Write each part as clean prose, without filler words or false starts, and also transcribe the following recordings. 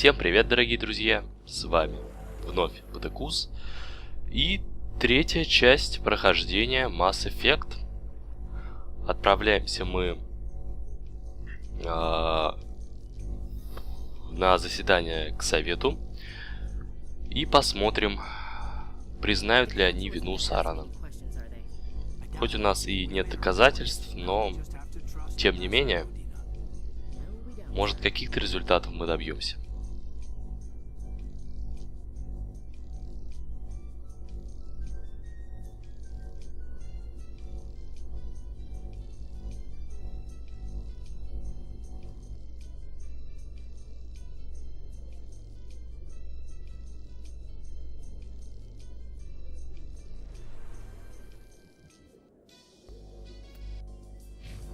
Всем привет, дорогие друзья! С вами вновь Вдокус и третья часть прохождения Mass Effect. Отправляемся мы на заседание к Совету и посмотрим, признают ли они вину Сарана. Хоть у нас и нет доказательств, но тем не менее, может, каких-то результатов мы добьемся.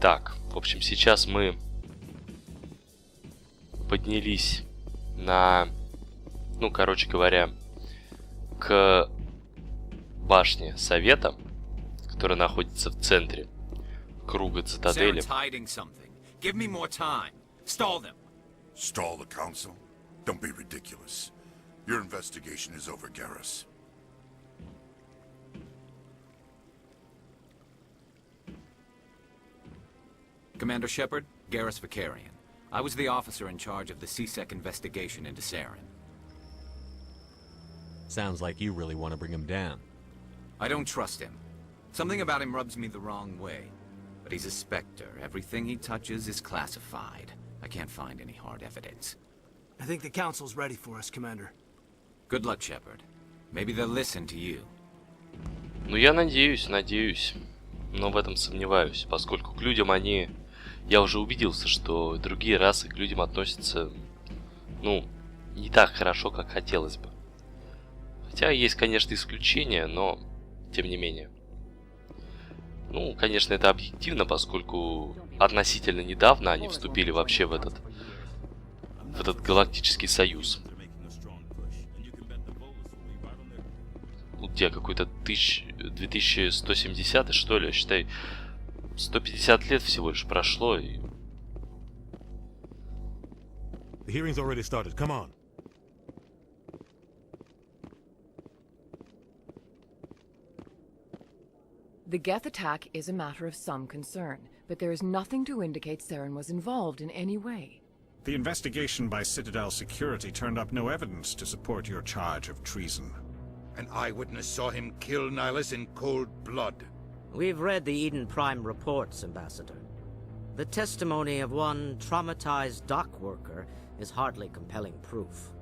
Так, в общем, сейчас мы поднялись на, короче говоря, к башне Совета, которая находится в центре круга Цитадели. Stall the council? Don't be ridiculous. Your investigation is over, Garrus. Commander Shepard, Garrus Vicarian. I was the officer in charge of the CSEC investigation into Saren. Sounds like you really want to bring him down. I don't trust him. Something about him rubs me the wrong way. But he's a Spectre. Everything he touches is classified. I can't find any hard evidence. I think the Council's ready for us, Commander. Good luck, Shepard. Maybe they'll listen to you. Ну, я надеюсь. Но в этом сомневаюсь, поскольку к людям они... Я уже убедился, что другие расы к людям относятся, не так хорошо, как хотелось бы. Хотя есть, конечно, исключения, но тем не менее. Конечно, это объективно, поскольку относительно недавно они вступили вообще в этот галактический союз. Где какой-то 2170, что ли, считай, 150 лет всего лишь прошло, и... The hearing's already started. Come on. The Geth attack is a matter of some concern, but there is nothing to indicate Saren was involved in any way. The investigation by Citadel Security turned up no evidence to support your charge of treason. An eyewitness saw him kill Nihilus in cold blood. We've read the Eden Prime reports, Ambassador. The testimony of one traumatized dock worker is hardly compelling proof.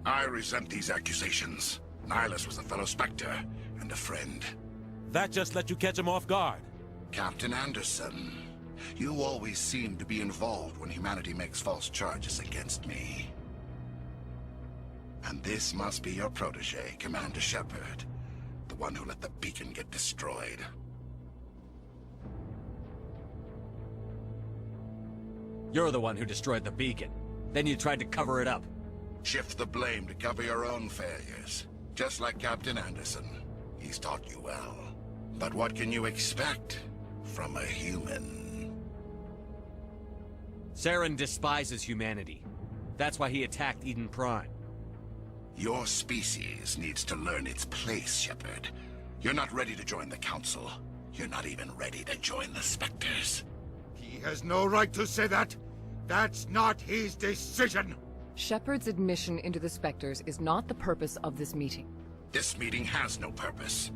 I resent these accusations. Nihilus was a fellow Spectre and a friend. That just let you catch him off guard. Captain Anderson, you always seem to be involved when humanity makes false charges against me. And this must be your protege, Commander Shepard, the one who let the beacon get destroyed. You're the one who destroyed the beacon. Then you tried to cover it up. Shift the blame to cover your own failures. Just like Captain Anderson. He's taught you well. But what can you expect from a human? Saren despises humanity. That's why he attacked Eden Prime. Your species needs to learn its place, Shepard. You're not ready to join the Council. You're not even ready to join the Spectres. He has no right to say that. That's not his decision. Shepard's admission into the Spectres is not the purpose of this meeting. This meeting has no purpose.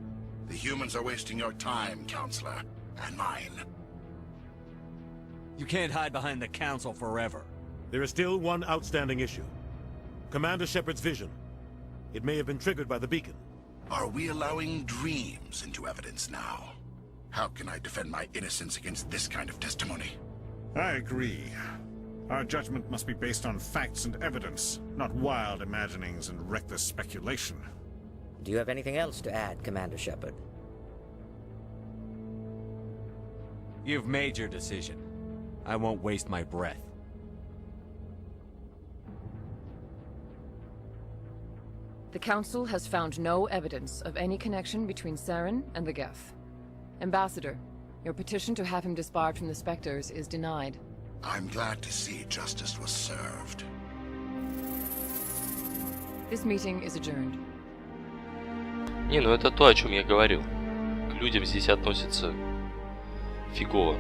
The humans are wasting your time, Counselor, and mine. You can't hide behind the Council forever. There is still one outstanding issue. Commander Shepard's vision. It may have been triggered by the beacon. Are we allowing dreams into evidence now? How can I defend my innocence against this kind of testimony? I agree. Our judgment must be based on facts and evidence, not wild imaginings and reckless speculation. Do you have anything else to add, Commander Shepard? You've made your decision. I won't waste my breath. The Council has found no evidence of any connection between Saren and the Geth. Ambassador, your petition to have him disbarred from the Spectres is denied. I'm glad to see justice was served. This meeting is adjourned. Не, ну это то, о чем я говорил. К людям здесь относятся фигово.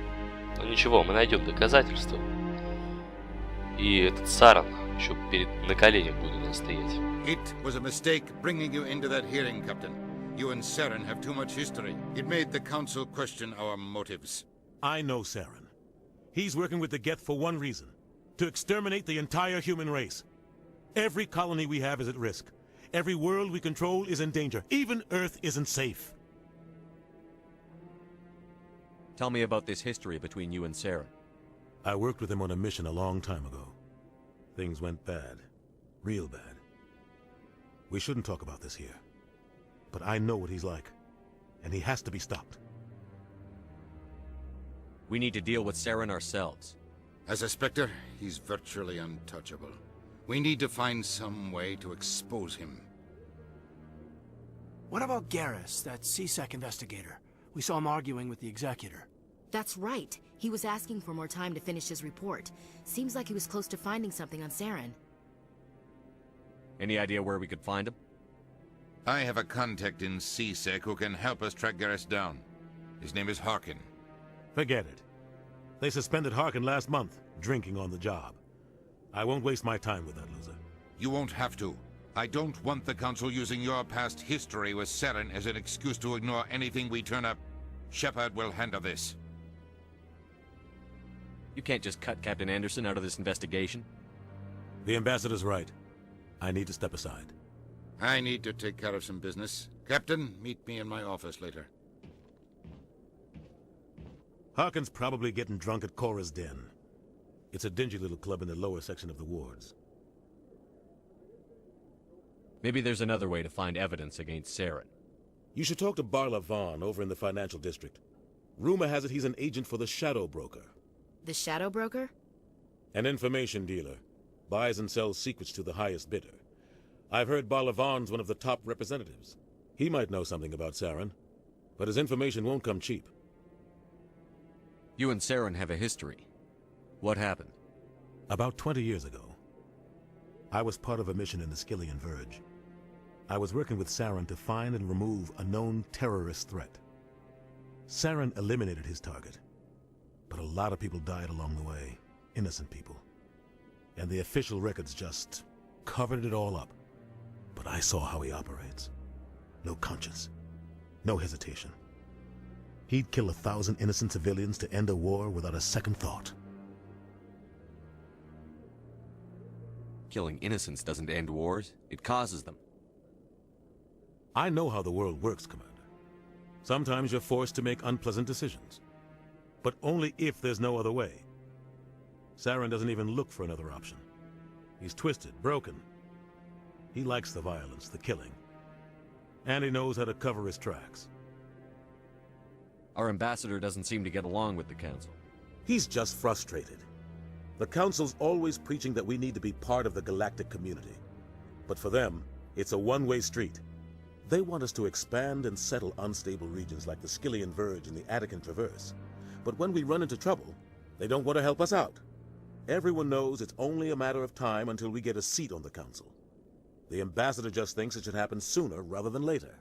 Но ничего, мы найдем доказательства. И этот Саран еще на коленях будет настоять. It was a mistake bringing you into that hearing, Captain. You and Saren have too much history. It made the Council question our motives. I know Saren. He's working with the Geth for one reason. To exterminate the entire human race. Every colony we have is at risk. Every world we control is in danger. Even Earth isn't safe. Tell me about this history between you and Saren. I worked with him on a mission a long time ago. Things went bad. Real bad. We shouldn't talk about this here. But I know what he's like. And he has to be stopped. We need to deal with Saren ourselves. As a Spectre, he's virtually untouchable. We need to find some way to expose him. What about Garrus, that CSEC investigator? We saw him arguing with the Executor. That's right. He was asking for more time to finish his report. Seems like he was close to finding something on Saren. Any idea where we could find him? I have a contact in CSEC who can help us track Garrus down. His name is Harkin. Forget it. They suspended Harkin last month, drinking on the job. I won't waste my time with that loser. You won't have to. I don't want the Council using your past history with Saren as an excuse to ignore anything we turn up. Shepard will handle this. You can't just cut Captain Anderson out of this investigation. The Ambassador's right. I need to step aside. I need to take care of some business. Captain, meet me in my office later. Harkin's probably getting drunk at Cora's Den. It's a dingy little club in the lower section of the wards. Maybe there's another way to find evidence against Saren. You should talk to Barla Vaughn over in the financial district. Rumor has it he's an agent for the Shadow Broker. The Shadow Broker? An information dealer. Buys and sells secrets to the highest bidder. I've heard Barla Vaughn's one of the top representatives. He might know something about Saren, but his information won't come cheap. You and Saren have a history. What happened? About 20 years ago, I was part of a mission in the Skillian Verge. I was working with Saren to find and remove a known terrorist threat. Saren eliminated his target, but a lot of people died along the way, innocent people. And the official records just covered it all up. But I saw how he operates. No conscience, no hesitation. He'd kill 1,000 innocent civilians to end a war without a second thought. Killing innocents doesn't end wars, it causes them. I know how the world works, Commander. Sometimes you're forced to make unpleasant decisions. But only if there's no other way. Saren doesn't even look for another option. He's twisted, broken. He likes the violence, the killing. And he knows how to cover his tracks. Our ambassador doesn't seem to get along with the Council. He's just frustrated. The Council's always preaching that we need to be part of the galactic community. But for them, it's a one-way street. They want us to expand and settle unstable regions like the Skillian Verge and the Attican Traverse. But when we run into trouble, they don't want to help us out. Everyone knows it's only a matter of time until we get a seat on the Council. The Ambassador just thinks it should happen sooner rather than later.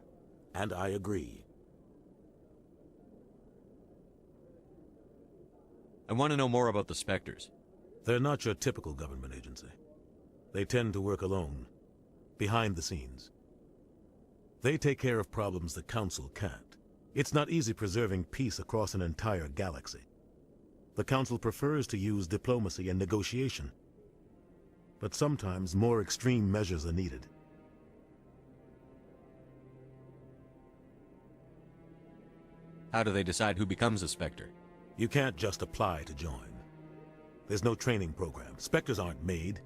And I agree. I want to know more about the Spectres. They're not your typical government agency. They tend to work alone, behind the scenes. They take care of problems the Council can't. It's not easy preserving peace across an entire galaxy. The Council prefers to use diplomacy and negotiation. But sometimes more extreme measures are needed. How do they decide who becomes a Spectre? You can't just apply to join. There's no training program. Spectres aren't made.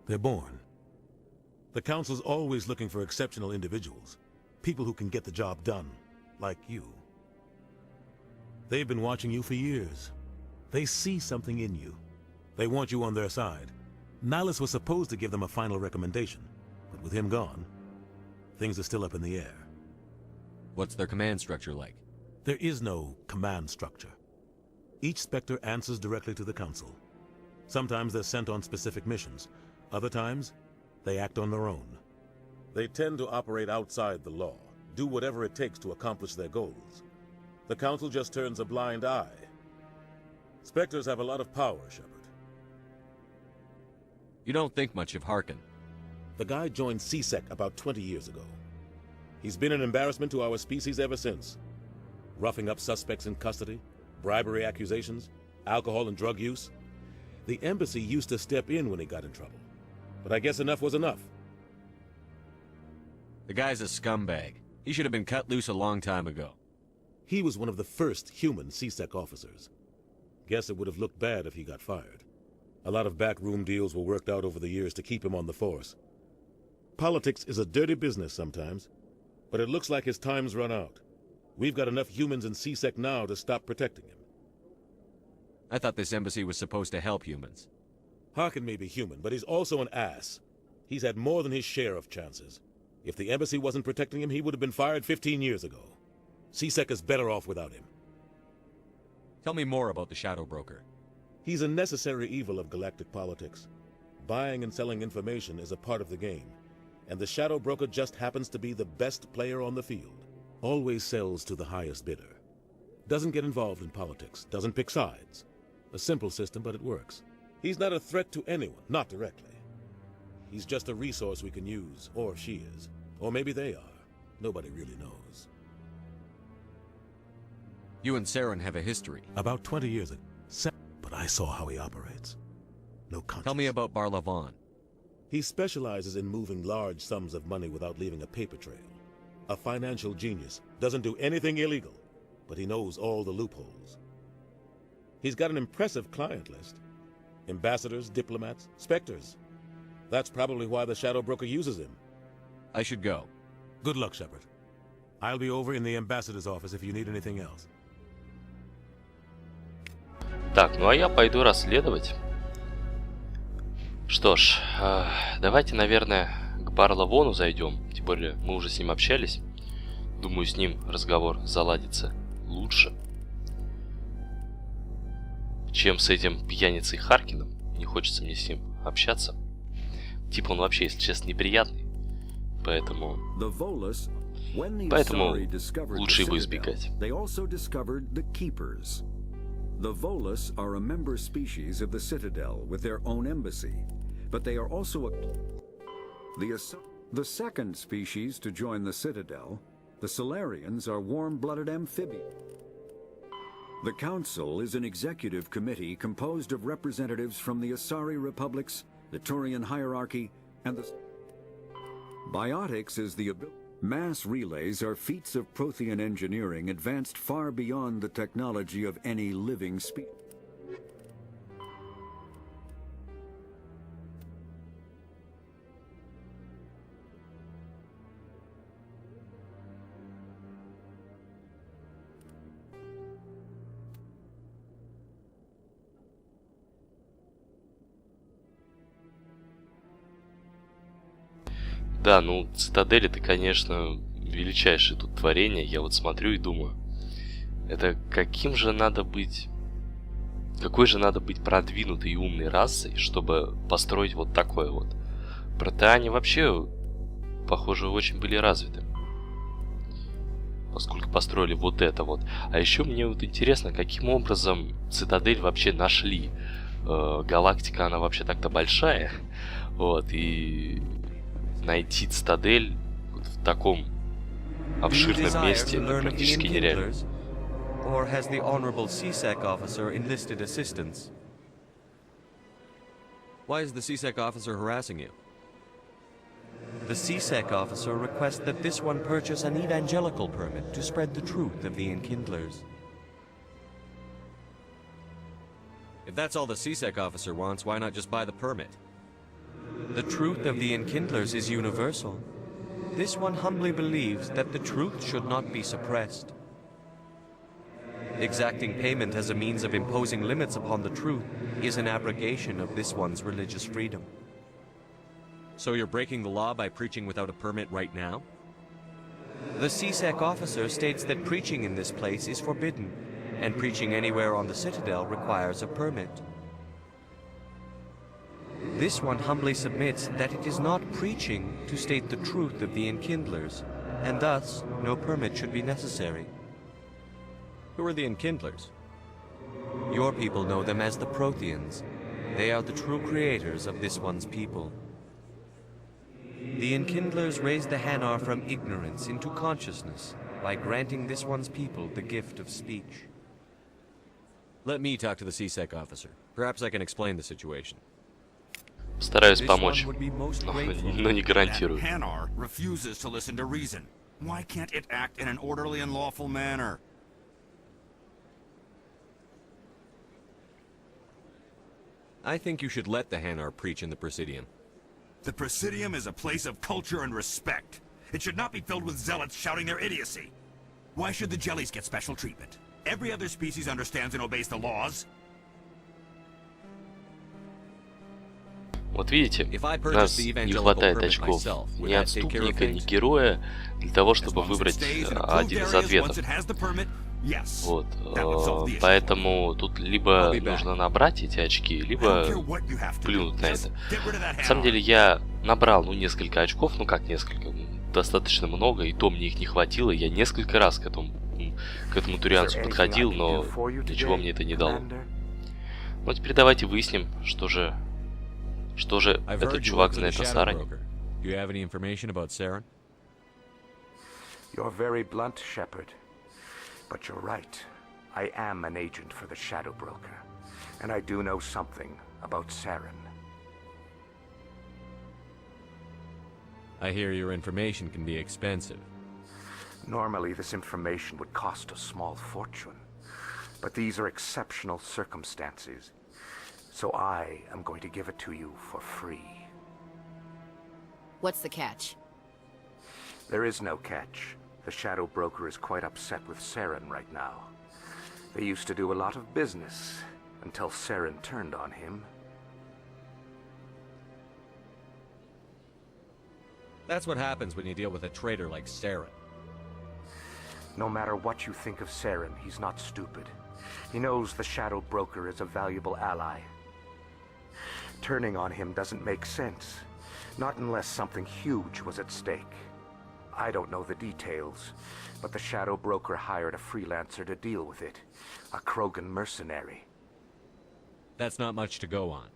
They're born. The Council's always looking for exceptional individuals. People who can get the job done, like you. They've been watching you for years. They see something in you. They want you on their side. Nihilus was supposed to give them a final recommendation, but with him gone, things are still up in the air. What's their command structure like? There is no command structure. Each Spectre answers directly to the Council. Sometimes they're sent on specific missions. Other times, they act on their own. They tend to operate outside the law, do whatever it takes to accomplish their goals. The Council just turns a blind eye. Spectres have a lot of power, Shepard. You don't think much of Harkin. The guy joined CSEC about 20 years ago. He's been an embarrassment to our species ever since. Roughing up suspects in custody, bribery accusations, alcohol and drug use. The embassy used to step in when he got in trouble. But I guess enough was enough. The guy's a scumbag. He should have been cut loose a long time ago. He was one of the first human CSEC officers. Guess it would have looked bad if he got fired. A lot of backroom deals were worked out over the years to keep him on the force. Politics is a dirty business sometimes, but it looks like his time's run out. We've got enough humans in CSEC now to stop protecting him. I thought this embassy was supposed to help humans. Harkin may be human, but he's also an ass. He's had more than his share of chances. If the embassy wasn't protecting him, he would have been fired 15 years ago. CSEC is better off without him. Tell me more about the Shadow Broker. He's a necessary evil of galactic politics. Buying and selling information is a part of the game, and the Shadow Broker just happens to be the best player on the field. Always sells to the highest bidder. Doesn't get involved in politics, doesn't pick sides. A simple system, but it works. He's not a threat to anyone, not directly. He's just a resource we can use, or she is. Or maybe they are. Nobody really knows. You and Saren have a history. About 20 years ago. But I saw how he operates. No conscience. Tell me about Barlavon. He specializes in moving large sums of money without leaving a paper trail. A financial genius. Doesn't do anything illegal, but he knows all the loopholes. He's got an impressive client list. Ambassadors, diplomats, specters. That's probably why the Shadow Broker uses him. I should go. Good luck, Shepard. I'll be over in the ambassador's office if you need anything else. Так, ну а я пойду расследовать. Что ж, давайте, наверное, к Барлавону зайдем. Тем более, мы уже с ним общались. Думаю, с ним разговор заладится лучше, чем с этим пьяницей Харкином. Не хочется мне с ним общаться. Типа он вообще, если честно, неприятный. Поэтому лучше его избегать. The Volus are a member species of the Citadel with their own embassy, but they are also the second species to join the Citadel. The Solarians are warm-blooded amphibians. The Council is an executive committee composed of representatives from the Asari Republics, the Turian hierarchy, and the Biotics is the ability. Mass relays are feats of Prothean engineering advanced far beyond the technology of any living species. Да, ну, Цитадель это, конечно, величайшее тут творение. Я вот смотрю и думаю, это какой же надо быть продвинутой и умной расой, чтобы построить вот такое вот. Протеане вообще, похоже, очень были развиты, поскольку построили вот это вот. А еще мне вот интересно, каким образом Цитадель вообще нашли. Галактика, она вообще так-то большая, вот, и найти Цитадель в таком обширном месте практически нереально. Or has the honorable CSEC officer enlisted assistance? Why is the CSEC officer harassing you? The CSEC officer requests that this one purchase an evangelical permit to spread the truth of the Enkindlers. If that's all the CSEC officer wants, why not just buy the permit? The truth of the Enkindlers is universal. This one humbly believes that the truth should not be suppressed. Exacting payment as a means of imposing limits upon the truth is an abrogation of this one's religious freedom. So you're breaking the law by preaching without a permit right now? The CSEC officer states that preaching in this place is forbidden, and preaching anywhere on the Citadel requires a permit. This one humbly submits that it is not preaching to state the truth of the Enkindlers, and thus no permit should be necessary. Who are the Enkindlers? Your people know them as the Protheans. They are the true creators of this one's people. The Enkindlers raised the Hanar from ignorance into consciousness by granting this one's people the gift of speech. Let me talk to the CSEC officer. Perhaps I can explain the situation. Стараюсь помочь, но не гарантирую. Hanar refuses to listen to reason. Why can't it act in an orderly and lawful manner? I think you should let the Hanar preach in the Presidium. The Presidium is a place of culture and respect. It should not be filled with zealots shouting their idiocy. Why should the jellies get special treatment? Every other species understands and obeys the laws. Вот видите, у нас не хватает очков ни отступника, ни героя для того, чтобы выбрать один из ответов. Вот, поэтому тут либо нужно набрать эти очки, либо плюнуть на это. На самом деле я набрал, несколько очков, как несколько, достаточно много, и то мне их не хватило. Я несколько раз к этому турианцу подходил, но ничего мне это не дало. Ну, теперь давайте выясним, что же этот чувак знает о Саране. You're very blunt, Shepard. But you're right. I am an agent for the Shadow Broker. And I do know something about Saren. I hear your information can be expensive. Normally, this information would cost a small fortune. But these are exceptional circumstances. So I am going to give it to you for free. What's the catch? There is no catch. The Shadow Broker is quite upset with Saren right now. They used to do a lot of business until Saren turned on him. That's what happens when you deal with a traitor like Saren. No matter what you think of Saren, he's not stupid. He knows the Shadow Broker is a valuable ally. Turning on him doesn't make sense. Not unless something huge was at stake. I don't know the details, but the Shadow Broker hired a freelancer to deal with it. A Krogan mercenary. That's not much to go on.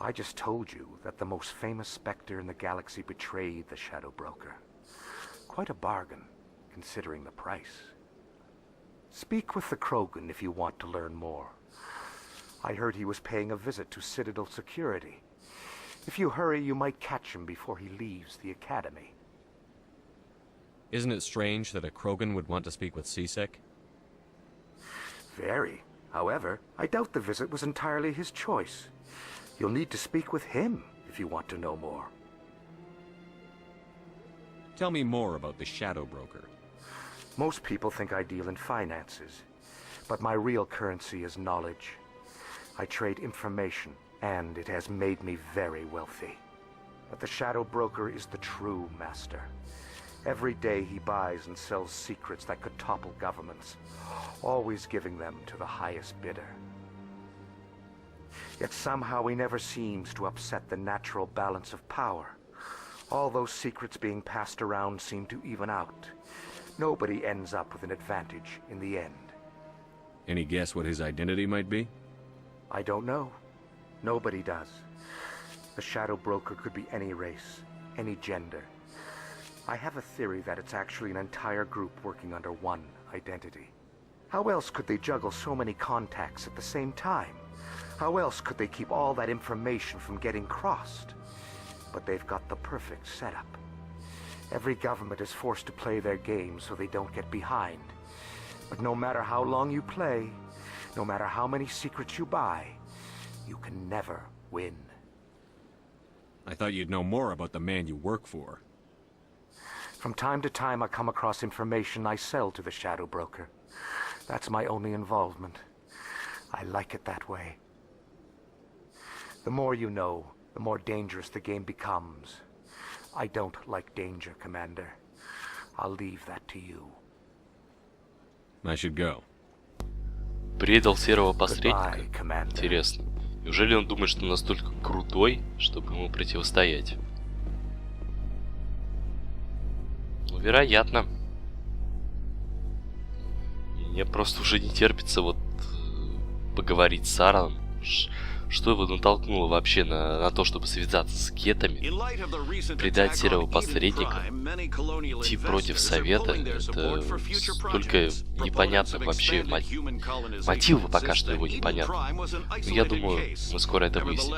I just told you that the most famous Spectre in the galaxy betrayed the Shadow Broker. Quite a bargain, considering the price. Speak with the Krogan if you want to learn more. I heard he was paying a visit to Citadel security. If you hurry, you might catch him before he leaves the Academy. Isn't it strange that a Krogan would want to speak with CSEC? Very. However, I doubt the visit was entirely his choice. You'll need to speak with him if you want to know more. Tell me more about the Shadow Broker. Most people think I deal in finances, but my real currency is knowledge. I trade information, and it has made me very wealthy. But the Shadow Broker is the true master. Every day he buys and sells secrets that could topple governments, always giving them to the highest bidder. Yet somehow he never seems to upset the natural balance of power. All those secrets being passed around seem to even out. Nobody ends up with an advantage in the end. Any guess what his identity might be? I don't know. Nobody does. The Shadow Broker could be any race, any gender. I have a theory that it's actually an entire group working under one identity. How else could they juggle so many contacts at the same time? How else could they keep all that information from getting crossed? But they've got the perfect setup. Every government is forced to play their game so they don't get behind. But no matter how long you play, no matter how many secrets you buy, you can never win. I thought you'd know more about the man you work for. From time to time I come across information I sell to the Shadow Broker. That's my only involvement. I like it that way. The more you know, the more dangerous the game becomes. I don't like danger, Commander. I'll leave that to you. I should go. Предал серого посредника. Интересно. Неужели он думает, что настолько крутой, чтобы ему противостоять? Ну, вероятно. Мне просто уже не терпится вот поговорить с Сараном. Что его натолкнуло вообще на то, чтобы связаться с кетами, предать серого посредника, идти против Совета? Это только непонятно вообще. Мотивы пока что его непонятны. Но я думаю, мы скоро это выясним.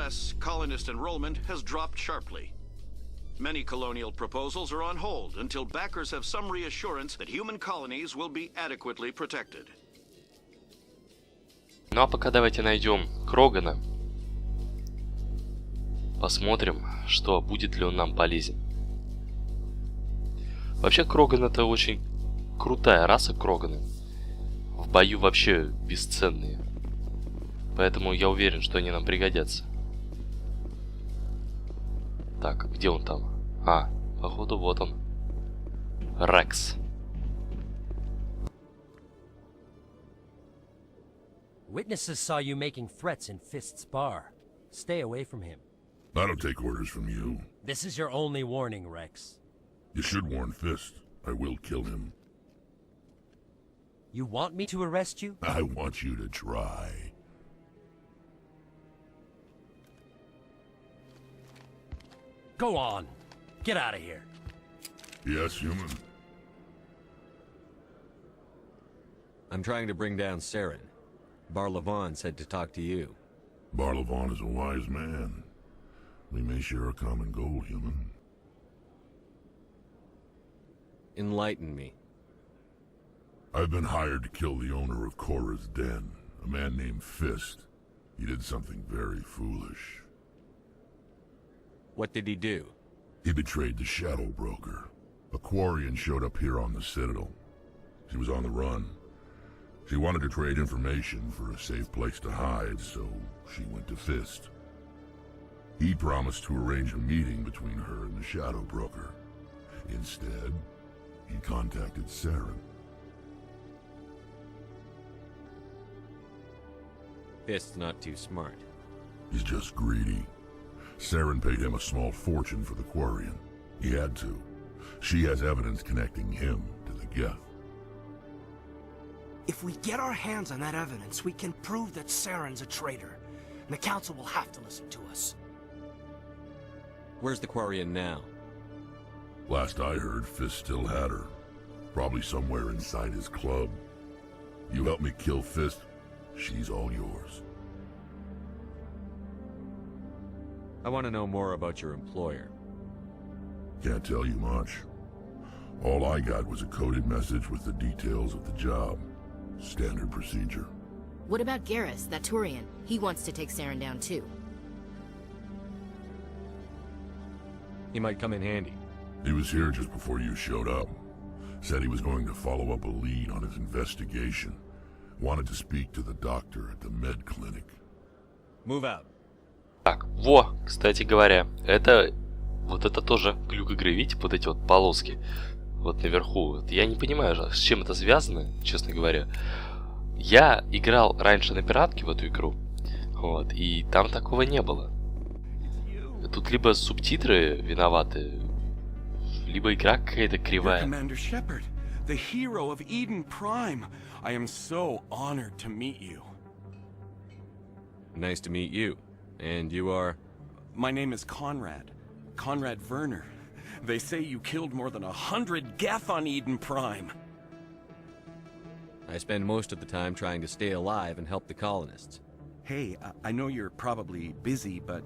Many colonial proposals are on hold until backers have some reassurance that human colonies will be adequately protected. Ну а пока давайте найдем Крогана. Посмотрим, что будет ли он нам полезен. Вообще Кроган это очень крутая раса Кроганы. В бою вообще бесценные. Поэтому я уверен, что они нам пригодятся. Так, где он там? А, походу вот он. Рекс. Witnesses saw you making threats in Fist's bar. Stay away from him. I don't take orders from you. This is your only warning, Rex. You should warn Fist. I will kill him. You want me to arrest you? I want you to try. Go on. Get out of here. Yes, human. I'm trying to bring down Saren. Barlavon said to talk to you. Barlavon is a wise man. We may share a common goal, human. Enlighten me. I've been hired to kill the owner of Korra's Den, a man named Fist. He did something very foolish. What did he do? He betrayed the Shadow Broker. A Quarian showed up here on the Citadel. She was on the run. She wanted to trade information for a safe place to hide, so she went to Fist. He promised to arrange a meeting between her and the Shadow Broker. Instead, he contacted Saren. Fist's not too smart. He's just greedy. Saren paid him a small fortune for the Quarian. He had to. She has evidence connecting him to the Geth. If we get our hands on that evidence, we can prove that Saren's a traitor. And the Council will have to listen to us. Where's the Quarian now? Last I heard, Fist still had her. Probably somewhere inside his club. You help me kill Fist, she's all yours. I want to know more about your employer. Can't tell you much. All I got was a coded message with the details of the job. Standard procedure. What about Garrus, that Turian? He wants to take Saren down too. He might come in handy. He was here just before you showed up. Said he was going to follow up a lead on his investigation. Wanted to speak to the doctor at the med clinic. Move out. Так, во, кстати говоря, это вот это тоже глюк игры, видите, вот эти вот полоски вот наверху. Вот я не понимаю, с чем это связано, честно говоря. Я играл раньше на пиратке в эту игру, вот, и там такого не было. Тут либо субтитры виноваты, либо игра какая-то кривая. Commander Shepard, the hero of Eden Prime. I am so honored to meet you. Nice to meet you. And you are? My name is Conrad. Conrad Werner. They say you killed more than 100 Geth on Eden Prime. I spend most of the time trying to stay alive and help the colonists. Hey, I know you're probably busy, but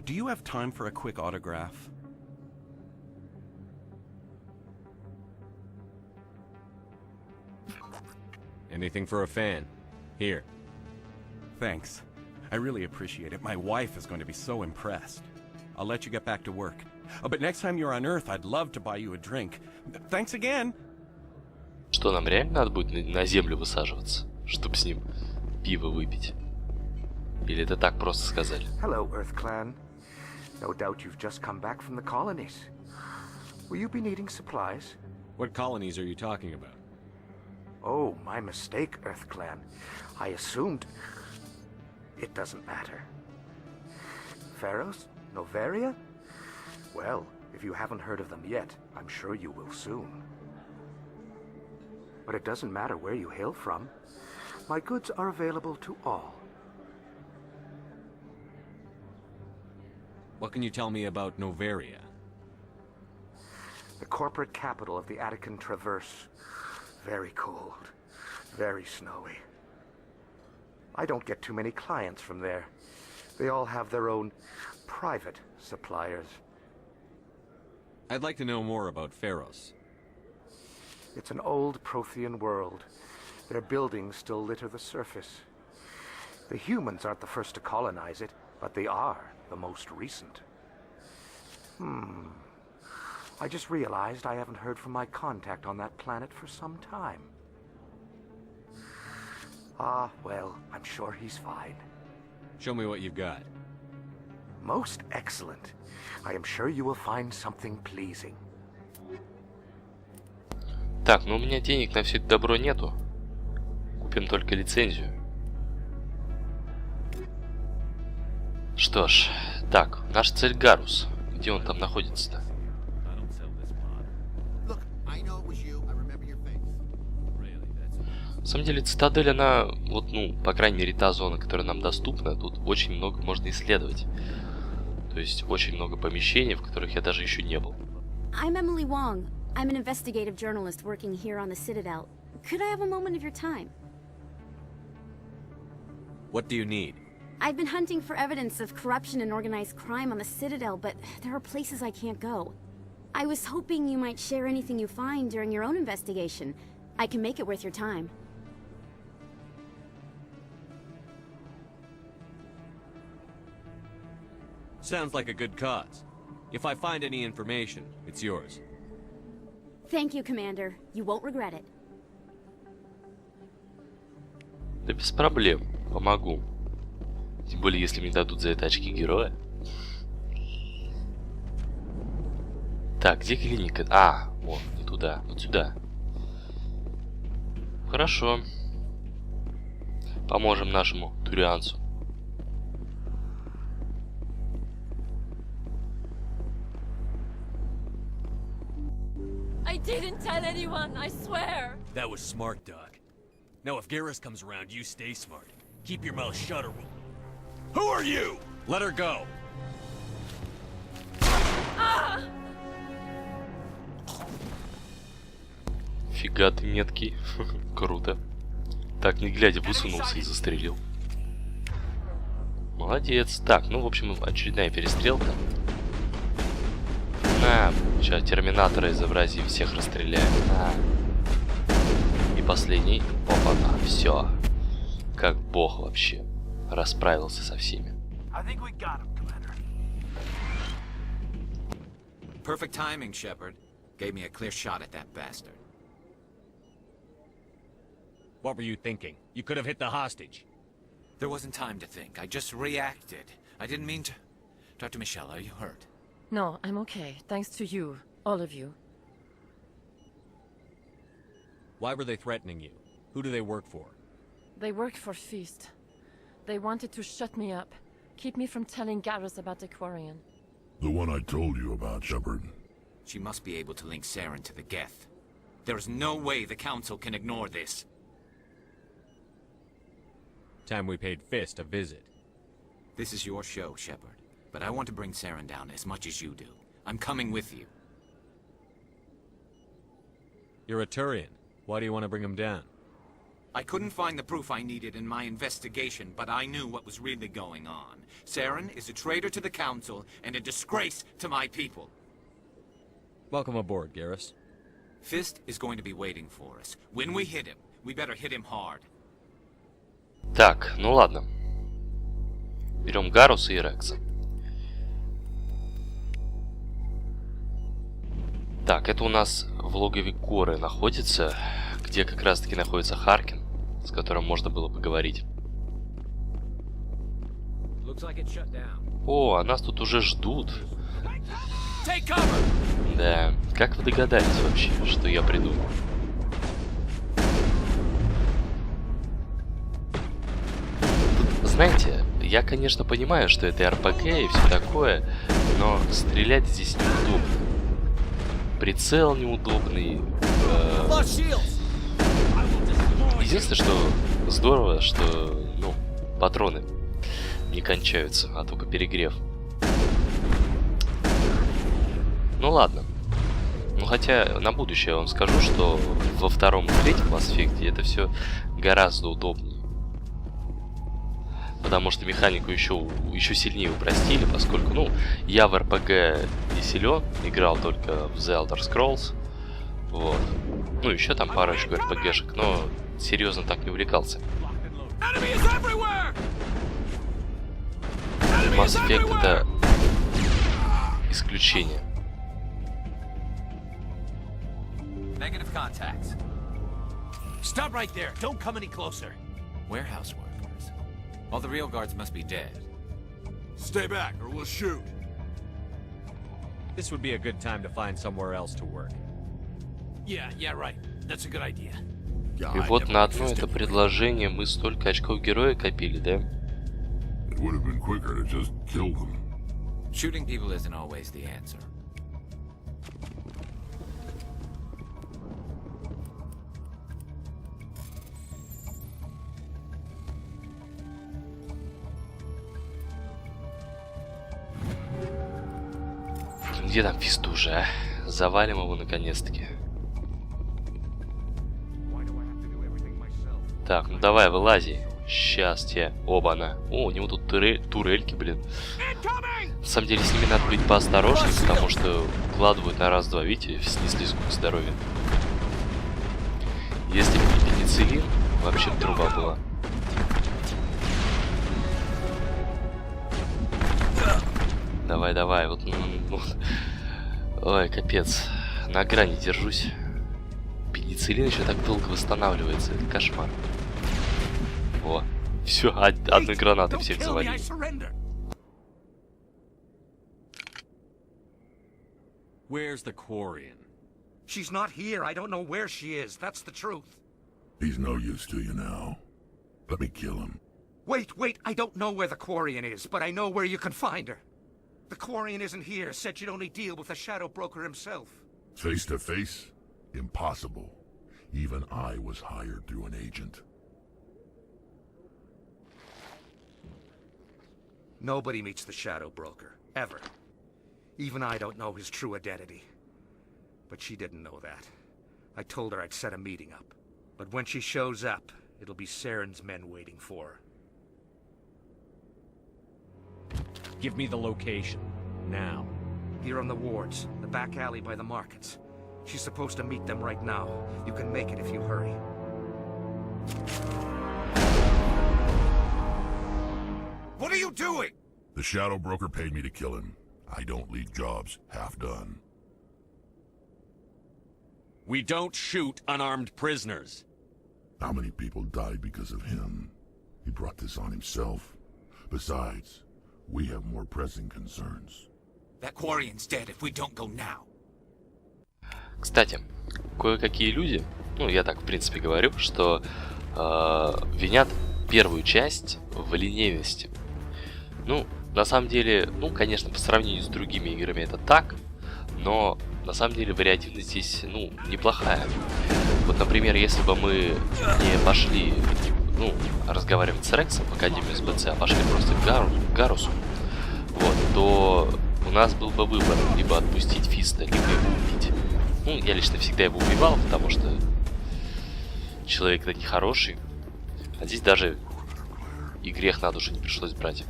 do you have time for a quick autograph? Anything for a fan. Here. Thanks. I really appreciate it. My wife is going to be so impressed. I'll let you get back to work. But next time you're on Earth, I'd love to buy you a drink. Thanks again. Что, нам реально надо будет на землю высаживаться, чтобы с ним пиво выпить? Или это так просто сказали? Hello, Earth Clan. No doubt you've just come back from the colonies. Will you be needing supplies? What colonies are you talking about? Oh, my mistake, Earth Clan. I assumed... It doesn't matter. Pharos? Noveria? Well, if you haven't heard of them yet, I'm sure you will soon. But it doesn't matter where you hail from. My goods are available to all. What can you tell me about Noveria? The corporate capital of the Attican Traverse. Very cold. Very snowy. I don't get too many clients from there. They all have their own private suppliers. I'd like to know more about Pharos. It's an old Prothean world. Their buildings still litter the surface. The humans aren't the first to colonize it, but they are the most recent. I just realized I haven't heard from my contact on that planet for some time. Ah, well, I'm sure he's fine. Show me what you've got. Most excellent. I am sure you will find something pleasing. Так, ну у меня денег на все это добро нету. Купим только лицензию. Что ж, так, наша цель Гарус. Где он там находится-то? На самом деле, Цитадель, она, вот, ну, по крайней мере, та зона, которая нам доступна, тут очень много можно исследовать. То есть, очень много помещений, в которых я даже еще не был. I'm Emily Wong. I'm an investigative journalist working here on the Citadel. Could I have a moment of your time? What do you need? I've been hunting for evidence of corruption and organized crime on the Citadel, but there are places I can't go. I was hoping you might share anything you find during your own investigation. I can make it worth your time. Sounds like a good cause. If I find any information, it's yours. Thank you, Commander. You won't regret it. Да без проблем, помогу. Тем более, если мне дадут за это очки героя. Так, где клиника? А, вот, не туда, вот сюда. Хорошо. Поможем нашему турианцу. I didn't tell anyone, I swear. That was smart, Doc. Now if Garrus comes around, you stay smart. Keep your mouth shut or we'll... Who are you? Let her go. Ah! Фига ты меткий. Круто. Так, не глядя, высунулся и застрелил. Молодец. Так, ну, в общем, очередная перестрелка. На, сейчас терминатора изобразим, всех расстреляем. На. И последний. Опа-на, все. Как бог вообще. Расправился со всеми. Perfect timing, Shepard. Gave me a clear shot at that bastard. What were you thinking? You could have hit the hostage. There wasn't time to think. I just reacted. I didn't mean to... Dr. Michelle, are you hurt? No, I'm okay. Thanks to you. All of you. Why were they threatening you? Who do they work for? They work for Feast. They wanted to shut me up. Keep me from telling Garrus about the Quarian. The one I told you about, Shepard. She must be able to link Saren to the Geth. There's no way the Council can ignore this. Time we paid Fist a visit. This is your show, Shepard. But I want to bring Saren down as much as you do. I'm coming with you. You're a Turian. Why do you want to bring him down? I couldn't find the proof I needed in my investigation, but I knew what was really going on. Saren is a traitor to the Council and a disgrace to my people. Welcome aboard, Garrus. Fist is going to be waiting for us. When we hit him, we better hit him hard. Так, ну ладно. Берем Гаруса и Рекса. Так, это у нас в логове Коры находится, где как раз таки находится Харкин, с которым можно было поговорить. О, а нас тут уже ждут. Да, как вы догадались вообще, что я приду? Тут, знаете, Я, конечно, понимаю, что это РПГ и все такое, но стрелять здесь неудобно. Прицел неудобный. Единственное, что здорово, что, ну, патроны не кончаются, а только перегрев. Ну ладно. Ну хотя на будущее я вам скажу, что во втором и третьем Mass Effect это все гораздо удобнее. Потому что механику еще сильнее упростили, поскольку, ну, я в РПГ не силен, играл только в The Elder Scrolls. Вот. Ну, еще там парочку РПГшек, но серьезно так не увлекался. Mass Effect это исключение. Negative contacts. Stop right there. Don't come any closer. Warehouse workers. All the real guards must be dead. Stay back or we'll shoot. This would be a good time to find somewhere else to work. Yeah, right. That's a good idea. И вот на одно это предложение мы столько очков героя копили, да? It would have been quicker to just kill them. Shooting people isn't always the answer. Где там Фист уже, а? Завалим его наконец-таки. Так, ну давай, вылази. Счастье. Оба-на. О, у него тут турельки, блин. На самом деле с ними надо быть поосторожнее, потому что укладывают на раз-два, видите, снесли сколько здоровья. Если бы не пенициллин, вообще труба была. Давай, вот, ну, ой, капец, на грани держусь. Пенициллин еще так долго восстанавливается, это кошмар. О, все, одной гранатой всех завалили. Where's the Quarian? She's not here. I don't know where she is. That's the truth. He's no use to you now. Let me kill him. Wait. I don't know where the Quarian is, but I know where you can find her. The Quarian isn't here. Said you'd only deal with the Shadow Broker himself. Face to face? Impossible. Even I was hired through an agent. Nobody meets the Shadow Broker, ever. Even I don't know his true identity. But she didn't know that. I told her I'd set a meeting up. But when she shows up, it'll be Saren's men waiting for her. Give me the location. Now. Here on the wards, the back alley by the markets. She's supposed to meet them right now. You can make it if you hurry. What are you doing? The Shadow Broker paid me to kill him. I don't leave jobs half done. We don't shoot unarmed prisoners. How many people died because of him? He brought this on himself. Besides, we have more pressing concerns. That Quarian's dead if we don't go now. Кстати, кое-какие люди, ну я так в принципе говорю, что винят первую часть в линейности. Ну, на самом деле, ну, конечно, по сравнению с другими играми это так, но на самом деле вариативность здесь, ну, неплохая. Вот, например, если бы мы не пошли, ну, разговаривать с Рексом в Академию СБЦ, а пошли просто к Гарусу, вот, то у нас был бы выбор, либо отпустить Фиста, либо его убить. Ну, я лично всегда его убивал, потому что человек-то нехороший. А здесь даже и грех на душу не пришлось брать.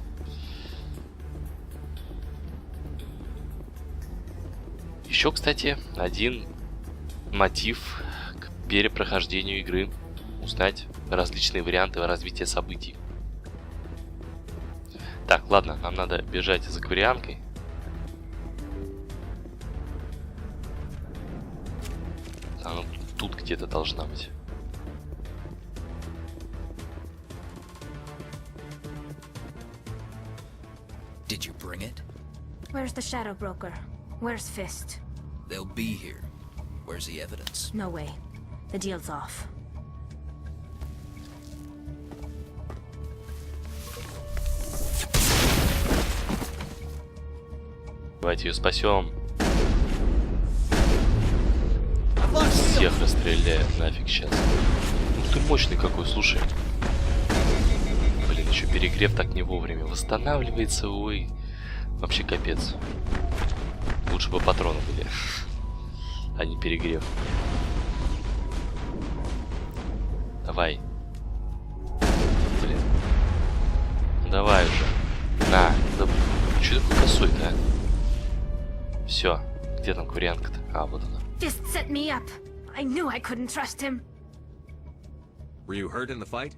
Еще, кстати, один мотив к перепрохождению игры. Узнать различные варианты развития событий. Так, ладно, нам надо бежать за кварианкой. Она тут где-то должна быть. Did you bring it? Where's the Shadow Broker? Where's Fist? They'll be here. Where's the evidence? No way. The deal's off. Давайте ее спасем. Всех расстреляет нафиг сейчас. Ух ты, мощный какой, слушай. Блин, еще перегрев так не вовремя. Восстанавливается, ой. Вообще капец. Лучше бы патроны были, а не перегрев. Давай. Блин. Давай уже. На. Да, что такой косой-то, а? Все. Где там курянка-то? А, вот она. Just set me up. I knew I couldn't trust him. Were you hurt in the fight?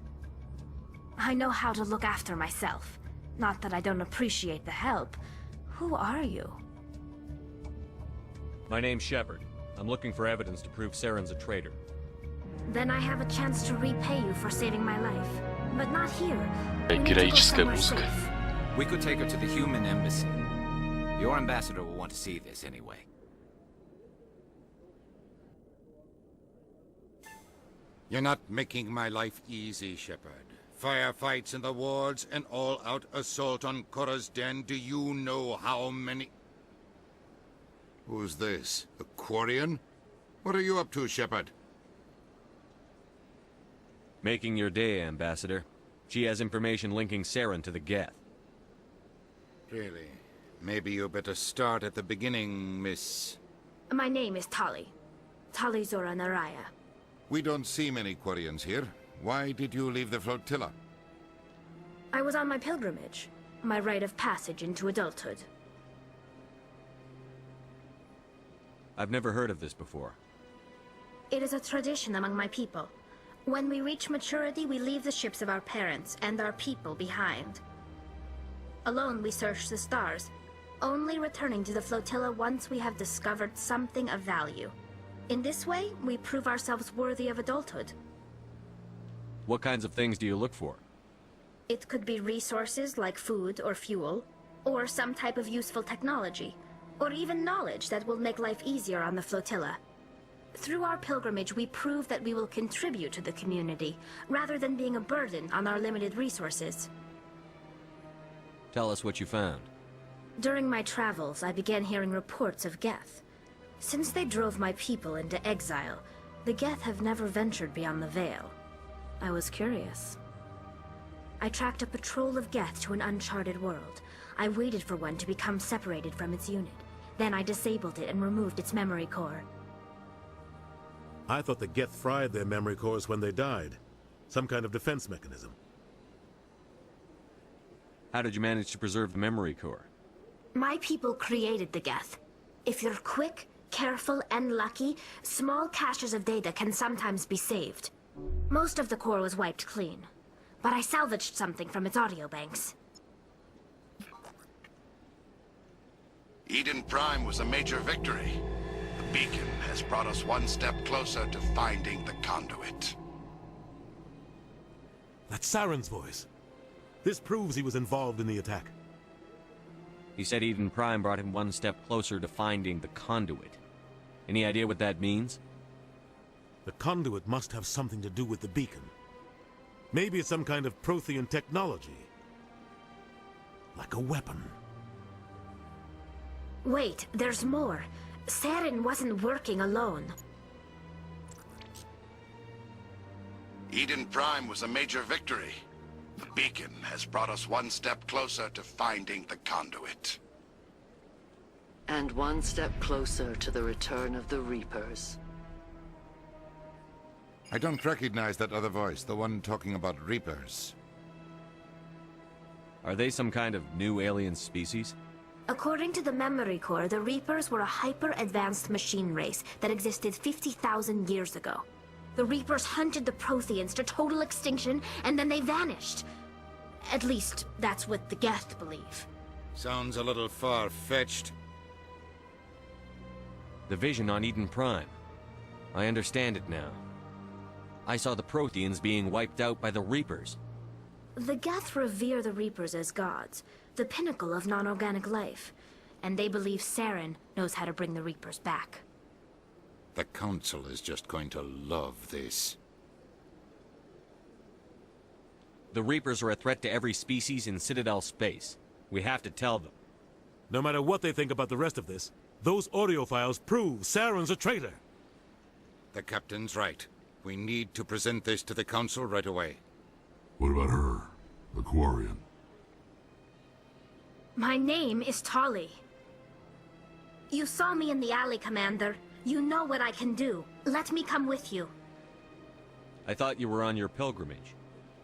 I know how to look after myself. Not that I don't appreciate the help. Who are you? My name's Shepard. I'm looking for evidence to prove Saren's a traitor. Then I have a chance to repay you for saving my life. But not here. We need to go Героическая somewhere музыка. safe. We could take her to the human embassy. Your ambassador will want to see this anyway. You're not making my life easy, Shepard. Firefights in the wards, an all-out assault on Korra's den. Do you know how many... Who's this? A Quarian? What are you up to, Shepard? Making your day, Ambassador. She has information linking Saren to the Geth. Really? Maybe you better start at the beginning, Miss... My name is Tali. Tali Zora Naraya. We don't see many Quarians here. Why did you leave the flotilla? I was on my pilgrimage. My rite of passage into adulthood. I've never heard of this before. It is a tradition among my people. When we reach maturity, we leave the ships of our parents and our people behind. Alone, we search the stars, only returning to the flotilla once we have discovered something of value. In this way, we prove ourselves worthy of adulthood. What kinds of things do you look for? It could be resources like food or fuel, or some type of useful technology, or even knowledge that will make life easier on the flotilla. Through our pilgrimage, we prove that we will contribute to the community, rather than being a burden on our limited resources. Tell us what you found. During my travels, I began hearing reports of Geth. Since they drove my people into exile, the Geth have never ventured beyond the Veil. I was curious. I tracked a patrol of Geth to an uncharted world. I waited for one to become separated from its unit. Then I disabled it and removed its memory core. I thought the Geth fried their memory cores when they died. Some kind of defense mechanism. How did you manage to preserve the memory core? My people created the Geth. If you're quick, careful, and lucky, small caches of data can sometimes be saved. Most of the core was wiped clean, but I salvaged something from its audio banks. Eden Prime was a major victory. The beacon has brought us one step closer to finding the conduit. That's Saren's voice. This proves he was involved in the attack. He said Eden Prime brought him one step closer to finding the conduit. Any idea what that means? The conduit must have something to do with the beacon. Maybe it's some kind of Prothean technology. Like a weapon. Wait, there's more. Saren wasn't working alone. Eden Prime was a major victory. The beacon has brought us one step closer to finding the conduit. And one step closer to the return of the Reapers. I don't recognize that other voice, the one talking about Reapers. Are they some kind of new alien species? According to the memory core, the Reapers were a hyper-advanced machine race that existed 50,000 years ago. The Reapers hunted the Protheans to total extinction, and then they vanished. At least, that's what the Geth believe. Sounds a little far-fetched. The vision on Eden Prime. I understand it now. I saw the Protheans being wiped out by the Reapers. The Geth revere the Reapers as gods, the pinnacle of non-organic life, and they believe Saren knows how to bring the Reapers back. The Council is just going to love this. The Reapers are a threat to every species in Citadel space. We have to tell them. No matter what they think about the rest of this, those audio files prove Saren's a traitor. The captain's right. We need to present this to the council right away. What about her? The Quarian? My name is Tolly. You saw me in the alley, Commander. You know what I can do. Let me come with you. I thought you were on your pilgrimage.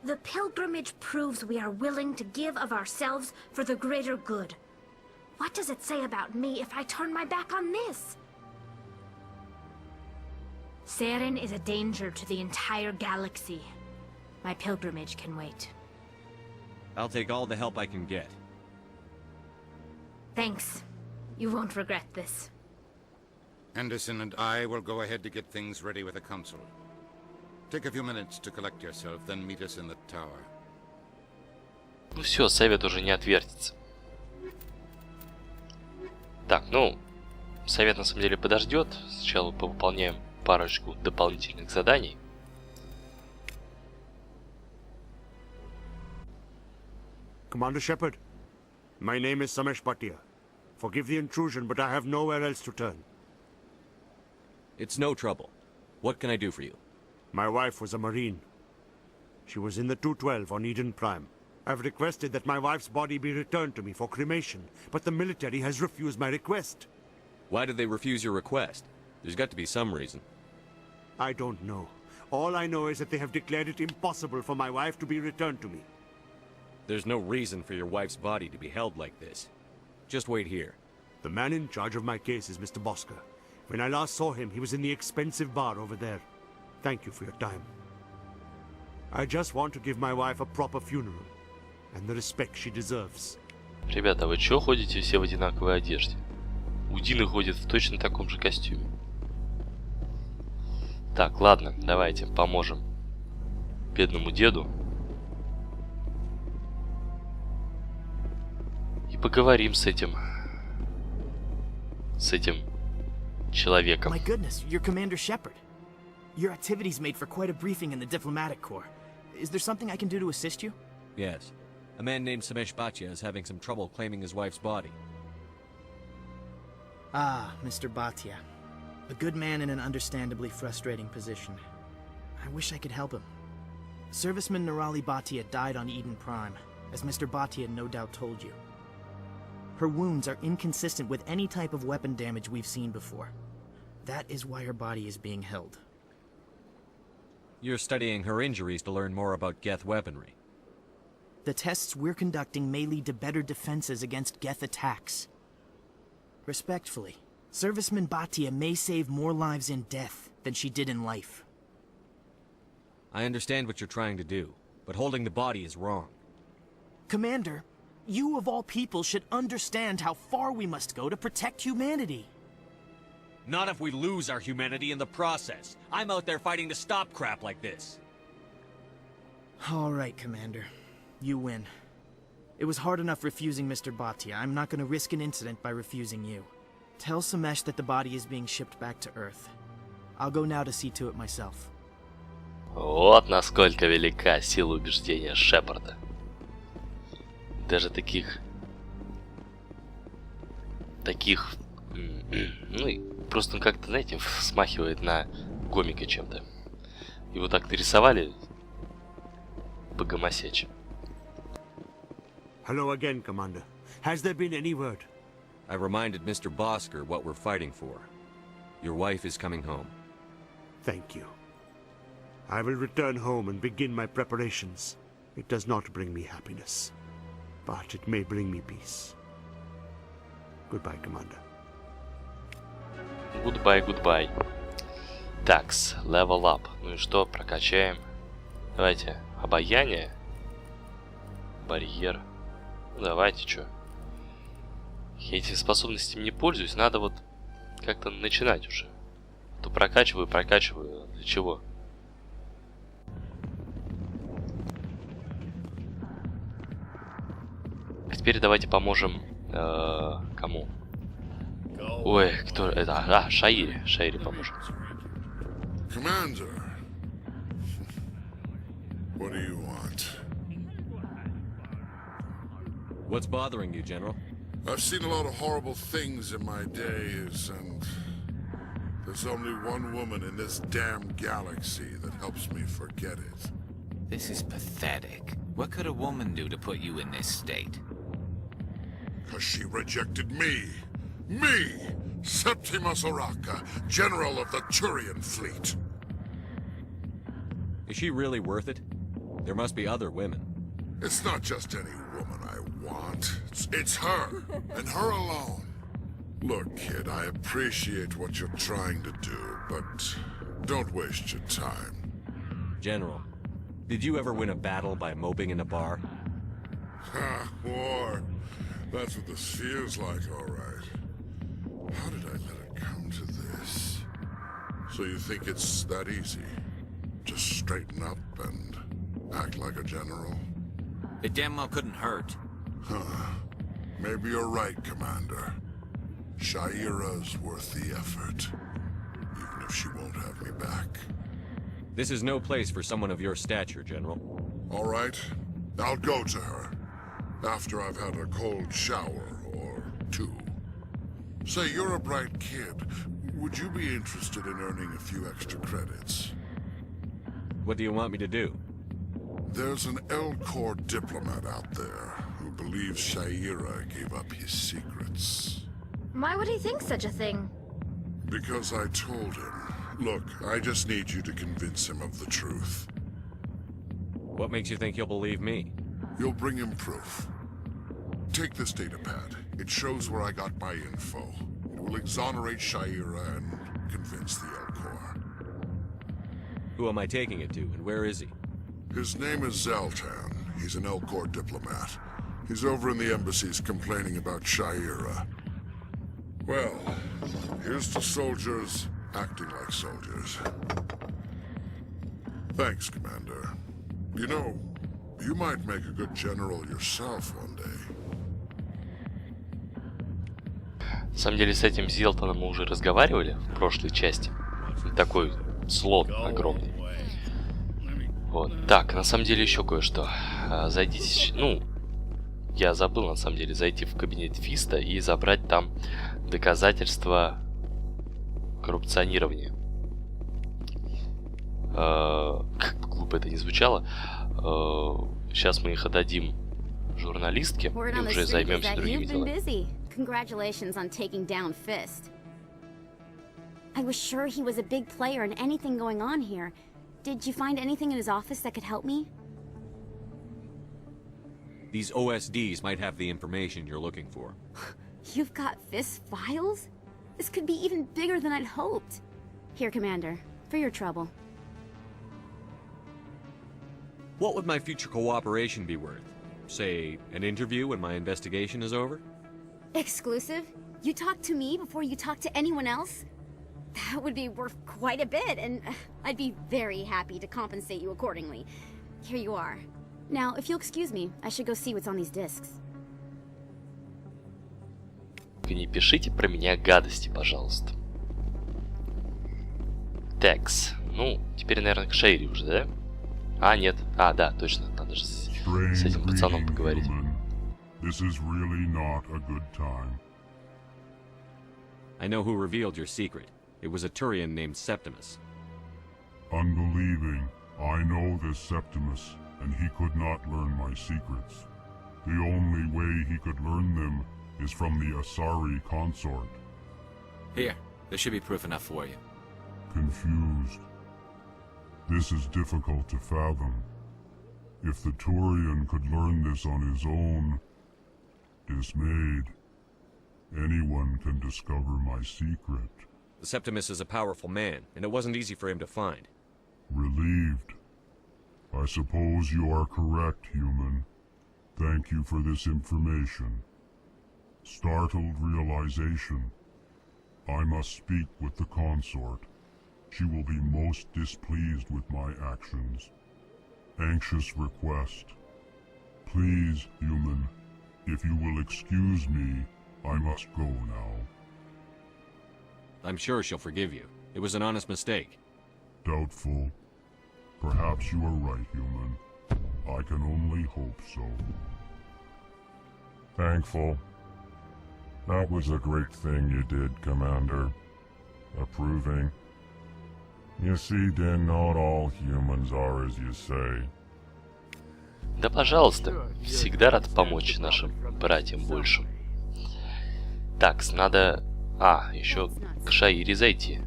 The pilgrimage proves we are willing to give of ourselves for the greater good. What does it say about me if I turn my back on this? Saren is a danger to the entire galaxy. My pilgrimage can wait. I'll take all the help I can get. Thanks. You won't regret this. Anderson and I will go ahead to get things ready with the council. Take a few minutes to collect yourself, then meet us in the tower. Ну все, совет уже не отвертится. Так, ну, совет на самом деле подождет. Сначала повыполняем парочку дополнительных заданий. Commander Shepard, my name is Samesh Bhatia. Forgive the intrusion, but I have nowhere else to turn. It's no trouble. What can I do for you? My wife was a Marine. She was in the 212 on Eden Prime. I've requested that my wife's body be returned to me for cremation, but the military has refused my request. Why did they refuse your request? There's got to be some reason. I don't know. All I know is that they have declared it impossible for my wife to be returned to me. There's no reason for your wife's body to be held like this. Just wait here. The man in charge of my case is Mr. Bosker. When I last saw him, he was in the expensive bar over there. Thank you for your time. I just want to give my wife a proper funeral, and the respect she deserves. Ребята, вы чё ходите все в одинаковой одежде? Удины ходит в точно таком же костюме. Так, ладно, давайте поможем бедному деду. И поговорим с этим человеком. My goodness, you're Commander Shepard. Your activities made for quite a briefing in the diplomatic corps. Is there something I can do to assist you? Yes. A man named Samesh Bhatia is having some trouble claiming his wife's body. Ah, Mr. Bhatia. A good man in an understandably frustrating position. I wish I could help him. Serviceman Nirali Bhatia died on Eden Prime, as Mr. Bhatia no doubt told you. Her wounds are inconsistent with any type of weapon damage we've seen before. That is why her body is being held. You're studying her injuries to learn more about Geth weaponry. The tests we're conducting may lead to better defenses against Geth attacks. Respectfully, Serviceman Bhatia may save more lives in death than she did in life. I understand what you're trying to do, but holding the body is wrong. Commander, you of all people should understand how far we must go to protect humanity. Not if we lose our humanity in the process. I'm out there fighting to stop crap like this. All right, Commander. You win. It was hard enough refusing Mr. Bhatia. I'm not going to risk an incident by refusing you. Tell Samesh that the body is being shipped back to Earth. I'll go now to see to it myself. Вот насколько велика сила убеждения Шепарда. Даже таких, ну и просто как-то, знаете, смахивает на комика чем-то. Его так нарисовали по-гомосяче. Hello again, Commander. Has there been any word? I reminded Mr. Bosker what we're fighting for. Your wife is coming home. Thank you. I will return home and begin my preparations. It does not bring me happiness, but it may bring me peace. Goodbye, Commander. Goodbye, goodbye. Такс, level up. Ну и что, прокачаем. Давайте, обаяние. Барьер. Ну давайте, чё. Я этими способностями не пользуюсь, надо вот как-то начинать уже. То прокачиваю. Для чего? А теперь давайте поможем кому? Ой, кто это? А, Шаире поможем. Commander, what do you want? What's bothering you, General? I've seen a lot of horrible things in my days, and there's only one woman in this damn galaxy that helps me forget it. This is pathetic. What could a woman do to put you in this state? 'Cause she rejected me. Me! Septimus Oraka, General of the Turian Fleet. Is she really worth it? There must be other women. It's not just any woman I want. It's her, and her alone. Look, kid, I appreciate what you're trying to do, but don't waste your time. General, did you ever win a battle by moping in a bar? Ha, war. That's what this feels like, all right. How did I let it come to this? So you think it's that easy? Just straighten up and act like a general? It damn well couldn't hurt. Huh. Maybe you're right, Commander. Shaira's worth the effort, even if she won't have me back. This is no place for someone of your stature, General. All right, I'll go to her. After I've had a cold shower or two. Say, you're a bright kid. Would you be interested in earning a few extra credits? What do you want me to do? There's an L-Corps diplomat out there who believes Shaira gave up his secrets. Why would he think such a thing? Because I told him. Look, I just need you to convince him of the truth. What makes you think he'll believe me? You'll bring him proof. Take this datapad. It shows where I got my info. It will exonerate Shaira and convince the L-Corps. Who am I taking it to, and where is he? His name is Zaltan. He's an L-Corps diplomat. He's over in the embassies complaining about Shaira. Well, here's to soldiers acting like soldiers. Thanks, Commander. You know, you might make a good general yourself one day. На самом деле, с этим Зелтоном мы уже разговаривали в прошлой части. Такой слот огромный. Вот. Так, на самом деле еще кое-что. Зайдите... Ну, я забыл, на самом деле, зайти в кабинет Фиста и забрать там доказательства коррупционирования. Как бы глупо это ни звучало. Сейчас мы их отдадим журналистке и уже займемся другими делами. Congratulations on taking down Fist. I was sure he was a big player in anything going on here. Did you find anything in his office that could help me? These OSDs might have the information you're looking for. You've got Fist's files? This could be even bigger than I'd hoped. Here, Commander, for your trouble. What would my future cooperation be worth? Say, an interview when my investigation is over? Exclusive? You talk to me before you talk to anyone else? That would be worth quite a bit, and I'd be very happy to compensate you accordingly. Here you are. Now, if you'll excuse me, I should go see what's on these discs. Не пишите про меня гадости, пожалуйста. Такс. Ну, теперь, наверное, к Шейре уже, да? А, нет. А, да, точно. Надо же с этим пацаном поговорить. This is really not a good time. I know who revealed your secret. It was a Turian named Septimus. Unbelieving. I know this Septimus, and he could not learn my secrets. The only way he could learn them is from the Asari consort. Here, there should be proof enough for you. Confused. This is difficult to fathom. If the Turian could learn this on his own, dismayed, anyone can discover my secret. Septimus is a powerful man, and it wasn't easy for him to find. Relieved. I suppose you are correct, human. Thank you for this information. Startled realization. I must speak with the consort. She will be most displeased with my actions. Anxious request. Please, human, if you will excuse me, I must go now. I'm sure she'll forgive you. It was an honest mistake. Doubtful. Perhaps you are right, human. I can only hope so. Thankful. That was a great thing you did, Commander. Approving. You see, then not all humans are as you say. Да, пожалуйста. Всегда рад помочь нашим братьям большим. Так, надо... еще к Шаире зайти.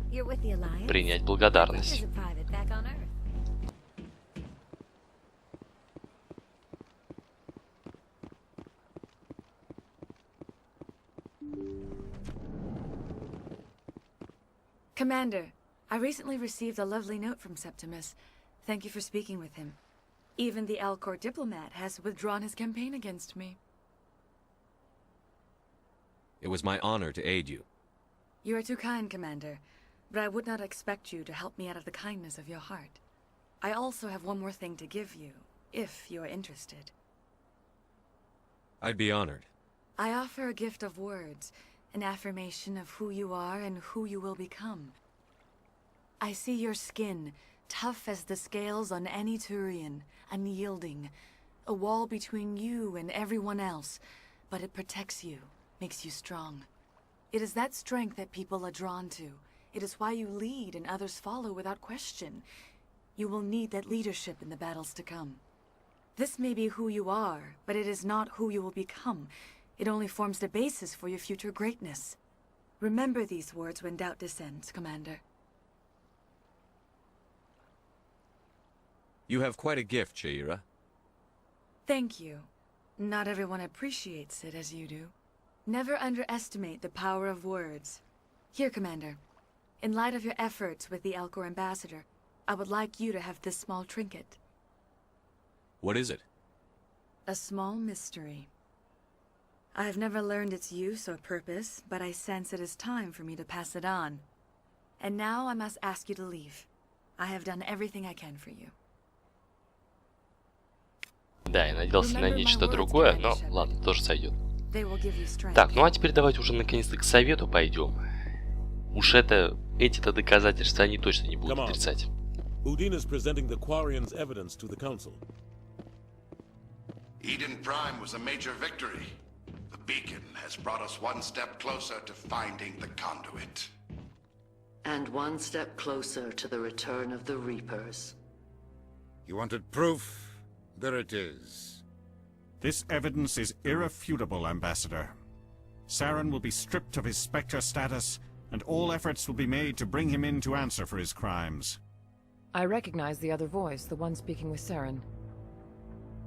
Принять благодарность. Commander, I recently received a lovely note from Septimus. Thank you for speaking with him. Even the Alcor diplomat has withdrawn his campaign against me. It was my honor to aid you. You are too kind, Commander, but I would not expect you to help me out of the kindness of your heart. I also have one more thing to give you, if you are interested. I'd be honored. I offer a gift of words, an affirmation of who you are and who you will become. I see your skin, tough as the scales on any Turian, unyielding, a wall between you and everyone else, but it protects you, makes you strong. It is that strength that people are drawn to. It is why you lead and others follow without question. You will need that leadership in the battles to come. This may be who you are, but it is not who you will become. It only forms the basis for your future greatness. Remember these words when doubt descends, Commander. You have quite a gift, Shaira. Thank you. Not everyone appreciates it as you do. Never underestimate the power of words. Here, Commander. In light of your efforts with the Alcor ambassador, I would like you to have this small trinket. What is it? A small mystery. I have never learned its use or purpose, but I sense it is time for me to pass it on. And now I must ask you to leave. I have done everything I can for you. Да, я надеялся на нечто другое, но ладно, тоже сойдет. Так, ну а теперь давайте уже наконец-то к совету пойдем. Уж эти-то доказательства они точно не будут отрицать. Udina's presenting the Quarian's evidence to the Council. Eden Prime was a major victory. The beacon has brought us one step closer to finding the conduit. And one step closer to the return of the Reapers. You wanted proof? There it is. This evidence is irrefutable, Ambassador. Saren will be stripped of his Spectre status, and all efforts will be made to bring him in to answer for his crimes. I recognize the other voice, the one speaking with Saren.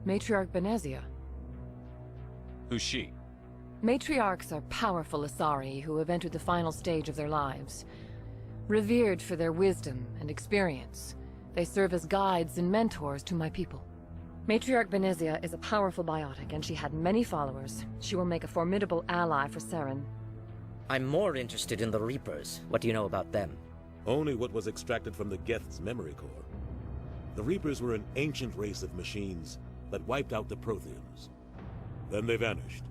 Matriarch Benezia. Who's she? Matriarchs are powerful Asari who have entered the final stage of their lives. Revered for their wisdom and experience, they serve as guides and mentors to my people. Matriarch Benezia is a powerful biotic, and she had many followers. She will make a formidable ally for Saren. I'm more interested in the Reapers. What do you know about them? Only what was extracted from the Geth's memory core. The Reapers were an ancient race of machines that wiped out the Protheans. Then they vanished.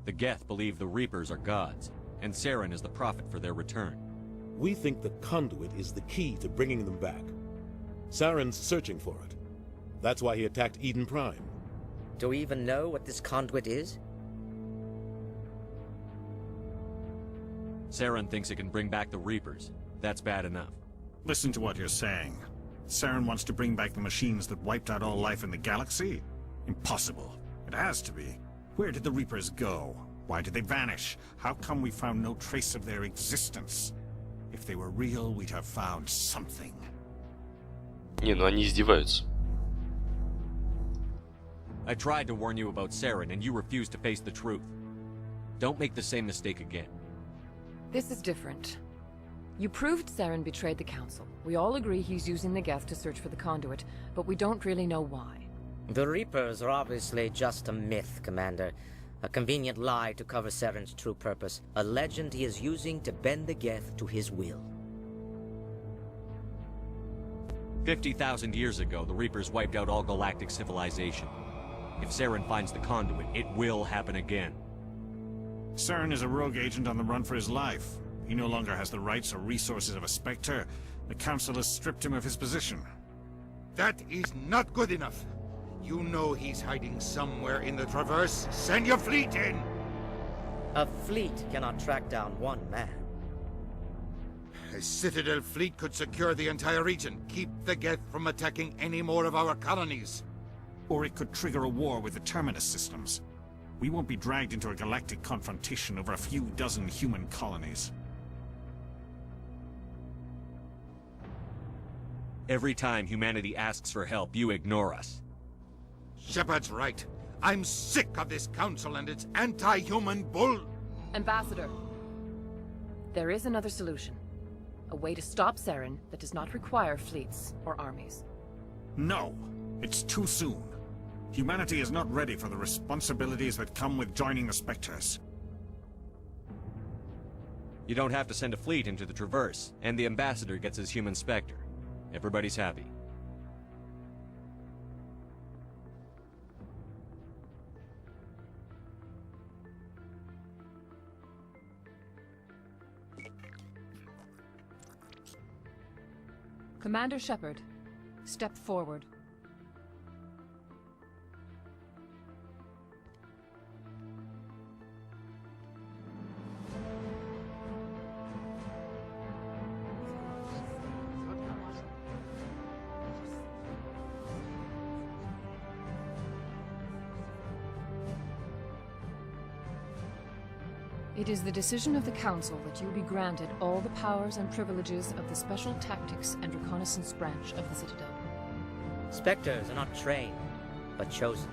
The Geth believe the Reapers are gods, and Saren is the prophet for their return. We think the conduit is the key to bringing them back. Saren's searching for it. That's why he attacked Eden Prime. Do we even know what this conduit is? Saren thinks it can bring back the Reapers. That's bad enough. Listen to what you're saying. Saren wants to bring back the machines that wiped out all life in the galaxy? Impossible. It has to be. Where did the Reapers go? Why did they vanish? How come we found no trace of their existence? If they were real, we'd have found something. Не, ну они издеваются. I tried to warn you about Saren, and you refused to face the truth. Don't make the same mistake again. This is different. You proved Saren betrayed the Council. We all agree he's using the Geth to search for the conduit, but we don't really know why. The Reapers are obviously just a myth, Commander. A convenient lie to cover Saren's true purpose. A legend he is using to bend the Geth to his will. 50,000 years ago, the Reapers wiped out all galactic civilization. If Saren finds the conduit, it will happen again. Saren is a rogue agent on the run for his life. He no longer has the rights or resources of a Spectre. The Council has stripped him of his position. That is not good enough. You know he's hiding somewhere in the Traverse. Send your fleet in! A fleet cannot track down one man. A Citadel fleet could secure the entire region. Keep the Geth from attacking any more of our colonies. Or it could trigger a war with the Terminus systems. We won't be dragged into a galactic confrontation over a few dozen human colonies. Every time humanity asks for help, you ignore us. Shepard's right. I'm sick of this council and its anti-human bull... Ambassador, there is another solution. A way to stop Saren that does not require fleets or armies. No, it's too soon. Humanity is not ready for the responsibilities that come with joining the Spectres. You don't have to send a fleet into the Traverse, and the Ambassador gets his human Spectre. Everybody's happy. Commander Shepard, step forward. It is the decision of the Council that you be granted all the powers and privileges of the Special Tactics and Reconnaissance Branch of the Citadel. Spectres are not trained, but chosen.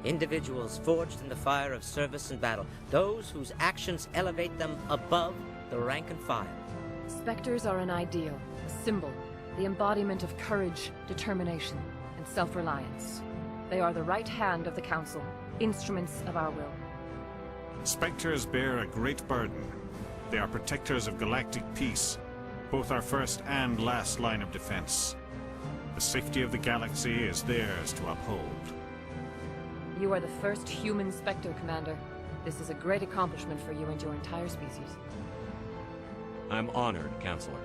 Individuals forged in the fire of service and battle. Those whose actions elevate them above the rank and file. Spectres are an ideal, a symbol, the embodiment of courage, determination, and self-reliance. They are the right hand of the Council, instruments of our will. Spectres bear a great burden. They are protectors of galactic peace, both our first and last line of defense. The safety of the galaxy is theirs to uphold. You are the first human Spectre, Commander. This is a great accomplishment for you and your entire species. I'm honored, Counselor.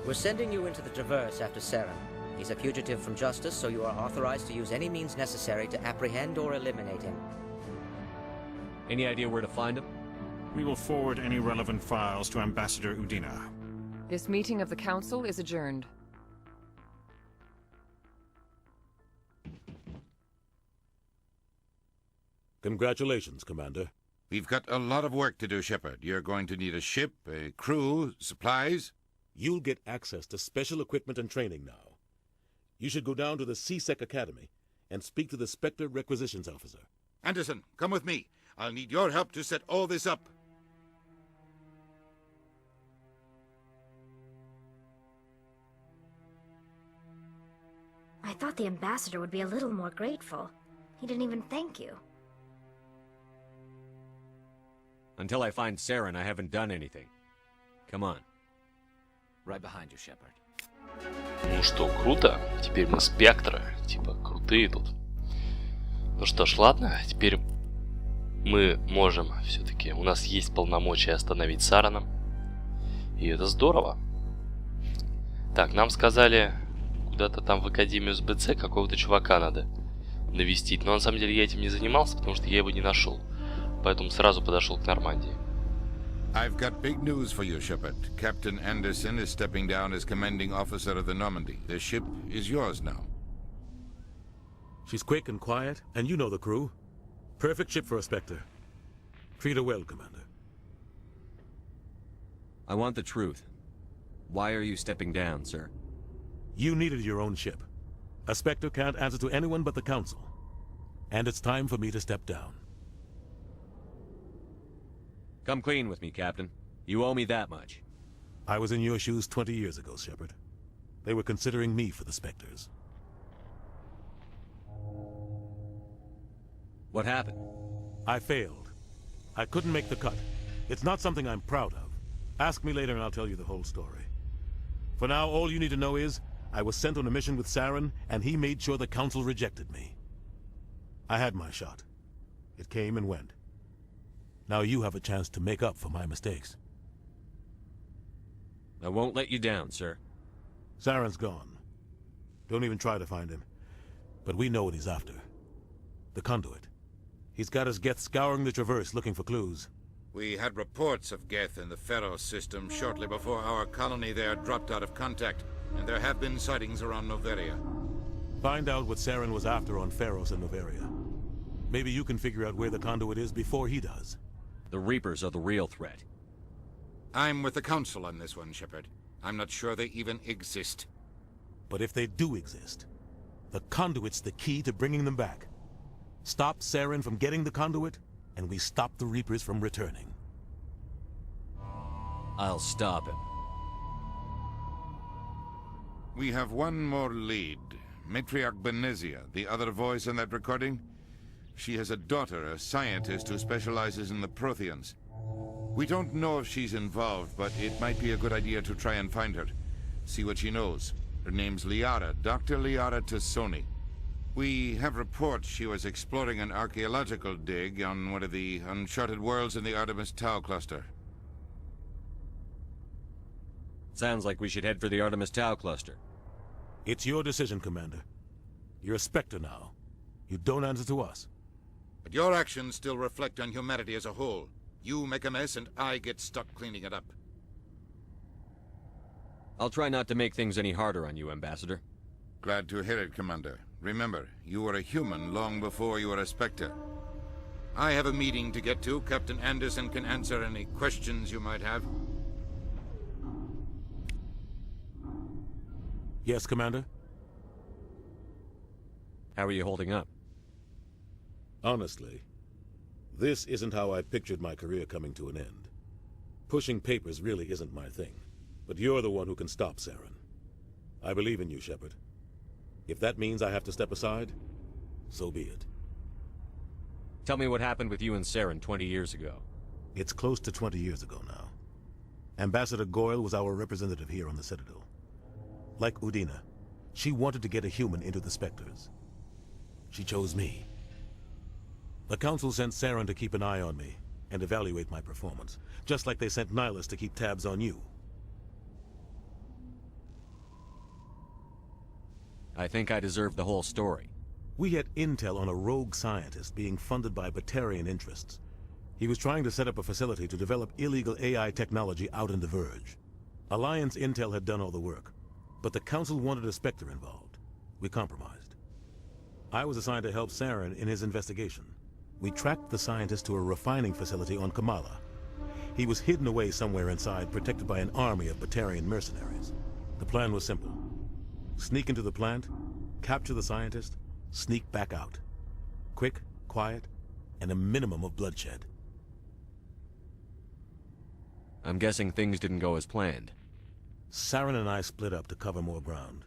We're sending you into the Traverse after Saren. He's a fugitive from justice, so you are authorized to use any means necessary to apprehend or eliminate him. Any idea where to find him? We will forward any relevant files to Ambassador Udina. This meeting of the Council is adjourned. Congratulations, Commander. We've got a lot of work to do, Shepard. You're going to need a ship, a crew, supplies. You'll get access to special equipment and training now. You should go down to the C-Sec Academy and speak to the Spectre Requisitions Officer. Anderson, come with me. I'll need your help to set all this up. I thought the Ambassador would be a little more grateful. He didn't even thank you. Until I find Saren, I haven't done anything. Come on. Right behind you, Shepard. Ну что, круто. Теперь мы спектры. Типа, крутые тут. Ну что ж, ладно. Теперь мы можем все-таки... У нас есть полномочия остановить Сарана. И это здорово. Так, нам сказали... Куда-то там в Академию с БЦ какого-то чувака надо навестить. Но на самом деле я этим не занимался, потому что я его не нашел. Поэтому сразу подошел к Нормандии. I've got big news for you, Shepard. Captain Anderson is stepping down as commanding officer of the Normandy. The ship is yours now. She's quick and quiet, and you know the crew. Perfect ship for a Spectre. Treat her well, Commander. I want the truth. Why are you stepping down, sir? You needed your own ship. A Spectre can't answer to anyone but the Council. And it's time for me to step down. Come clean with me, Captain. You owe me that much. I was in your shoes 20 years ago, Shepard. They were considering me for the Spectres. What happened? I failed. I couldn't make the cut. It's not something I'm proud of. Ask me later and I'll tell you the whole story. For now, all you need to know is, I was sent on a mission with Saren, and he made sure the Council rejected me. I had my shot. It came and went. Now you have a chance to make up for my mistakes. I won't let you down, sir. Saren's gone. Don't even try to find him. But we know what he's after. The conduit. He's got his Geth scouring the Traverse looking for clues. We had reports of Geth in the Pharaoh system shortly before our colony there dropped out of contact, and there have been sightings around Noveria. Find out what Saren was after on Pharos and Noveria. Maybe you can figure out where the conduit is before he does. The Reapers are the real threat. I'm with the Council on this one, Shepard. I'm not sure they even exist. But if they do exist, the conduit's the key to bringing them back. Stop Saren from getting the conduit, and we stop the Reapers from returning. I'll stop him. We have one more lead. Matriarch Benezia, the other voice in that recording. She has a daughter, a scientist who specializes in the Protheans. We don't know if she's involved, but it might be a good idea to try and find her. See what she knows. Her name's Liara, Dr. Liara Tassoni. We have reports she was exploring an archaeological dig on one of the uncharted worlds in the Artemis Tau cluster. Sounds like we should head for the Artemis Tau cluster. It's your decision, Commander. You're a Spectre now. You don't answer to us. But your actions still reflect on humanity as a whole. You make a mess and I get stuck cleaning it up. I'll try not to make things any harder on you, Ambassador. Glad to hear it, Commander. Remember, you were a human long before you were a Spectre. I have a meeting to get to. Captain Anderson can answer any questions you might have. Yes, Commander? How are you holding up? Honestly, this isn't how I pictured my career coming to an end. Pushing papers really isn't my thing, but you're the one who can stop Saren. I believe in you, Shepard. If that means I have to step aside, so be it. Tell me what happened with you and Saren 20 years ago. It's close to 20 years ago now. Ambassador Goyle was our representative here on the Citadel. Like Udina, she wanted to get a human into the Spectres. She chose me. The Council sent Saren to keep an eye on me and evaluate my performance, just like they sent Nihilus to keep tabs on you. I think I deserve the whole story. We had intel on a rogue scientist being funded by Batarian interests. He was trying to set up a facility to develop illegal AI technology out in the Verge. Alliance intel had done all the work, but the Council wanted a Spectre involved. We compromised. I was assigned to help Saren in his investigation. We tracked the scientist to a refining facility on Kamala. He was hidden away somewhere inside, protected by an army of Batarian mercenaries. The plan was simple. Sneak into the plant, capture the scientist, sneak back out. Quick, quiet, and a minimum of bloodshed. I'm guessing things didn't go as planned. Saren and I split up to cover more ground.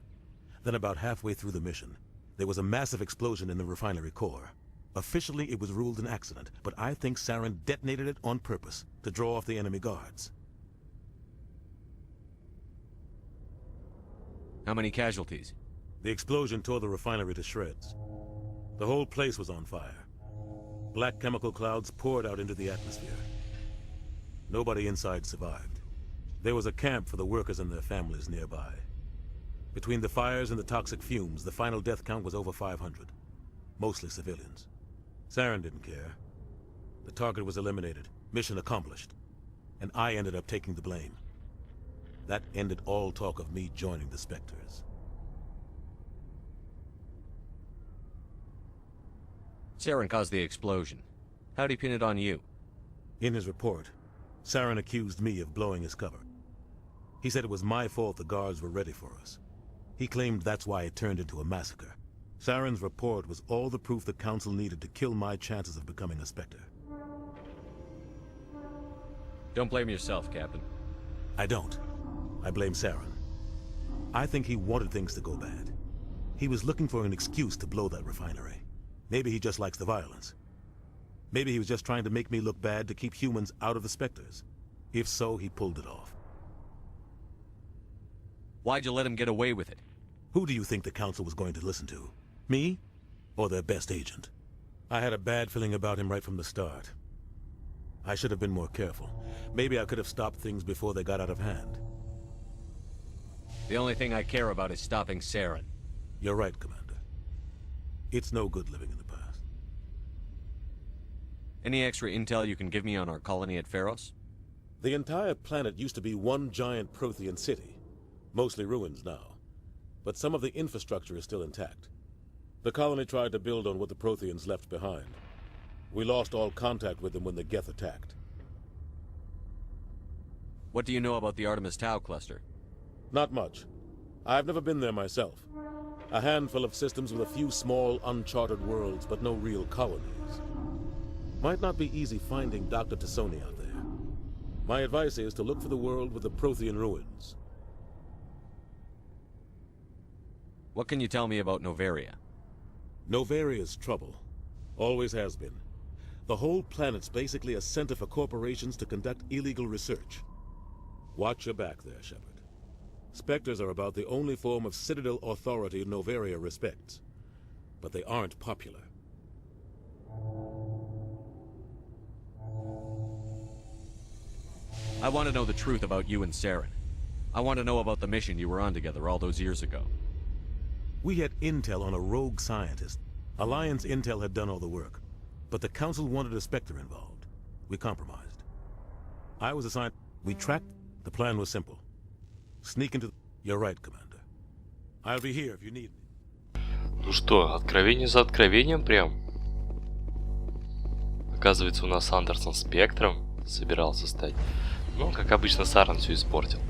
Then about halfway through the mission, there was a massive explosion in the refinery core. Officially, it was ruled an accident, but I think Saren detonated it on purpose to draw off the enemy guards. How many casualties? The explosion tore the refinery to shreds. The whole place was on fire. Black chemical clouds poured out into the atmosphere. Nobody inside survived. There was a camp for the workers and their families nearby. Between the fires and the toxic fumes, the final death count was over 500. Mostly civilians. Saren didn't care. The target was eliminated, mission accomplished. And I ended up taking the blame. That ended all talk of me joining the Spectres. Saren caused the explosion. How'd he pin it on you? In his report, Saren accused me of blowing his cover. He said it was my fault the guards were ready for us. He claimed that's why it turned into a massacre. Saren's report was all the proof the Council needed to kill my chances of becoming a Spectre. Don't blame yourself, Captain. I don't. I blame Saren. I think he wanted things to go bad. He was looking for an excuse to blow that refinery. Maybe he just likes the violence. Maybe he was just trying to make me look bad to keep humans out of the Spectres. If so, he pulled it off. Why'd you let him get away with it? Who do you think the Council was going to listen to? Me? Or their best agent? I had a bad feeling about him right from the start. I should have been more careful. Maybe I could have stopped things before they got out of hand. The only thing I care about is stopping Saren. You're right, Commander. It's no good living in the past. Any extra intel you can give me on our colony at Pharos? The entire planet used to be one giant Prothean city, mostly ruins now. But some of the infrastructure is still intact. The colony tried to build on what the Protheans left behind. We lost all contact with them when the Geth attacked. What do you know about the Artemis Tau cluster? Not much. I've never been there myself. A handful of systems with a few small, uncharted worlds, but no real colonies. Might not be easy finding Dr. Tassoni out there. My advice is to look for the world with the Prothean ruins. What can you tell me about Noveria? Noveria's trouble. Always has been. The whole planet's basically a center for corporations to conduct illegal research. Watch your back there, Shepard. Spectres are about the only form of Citadel authority Noveria respects. But they aren't popular. I want to know the truth about you and Saren. I want to know about the mission you were on together all those years ago. We had intel on a rogue scientist. Alliance intel had done all the work. But the Council wanted a Spectre involved. We compromised. I was assigned... We tracked... The plan was simple. Sneak into... You're right, Commander. I'll be here if you need me. Ну что, откровение за откровением прям. Оказывается, у нас Андерсон Спектром собирался стать. Ну, как обычно, Саран все испортил.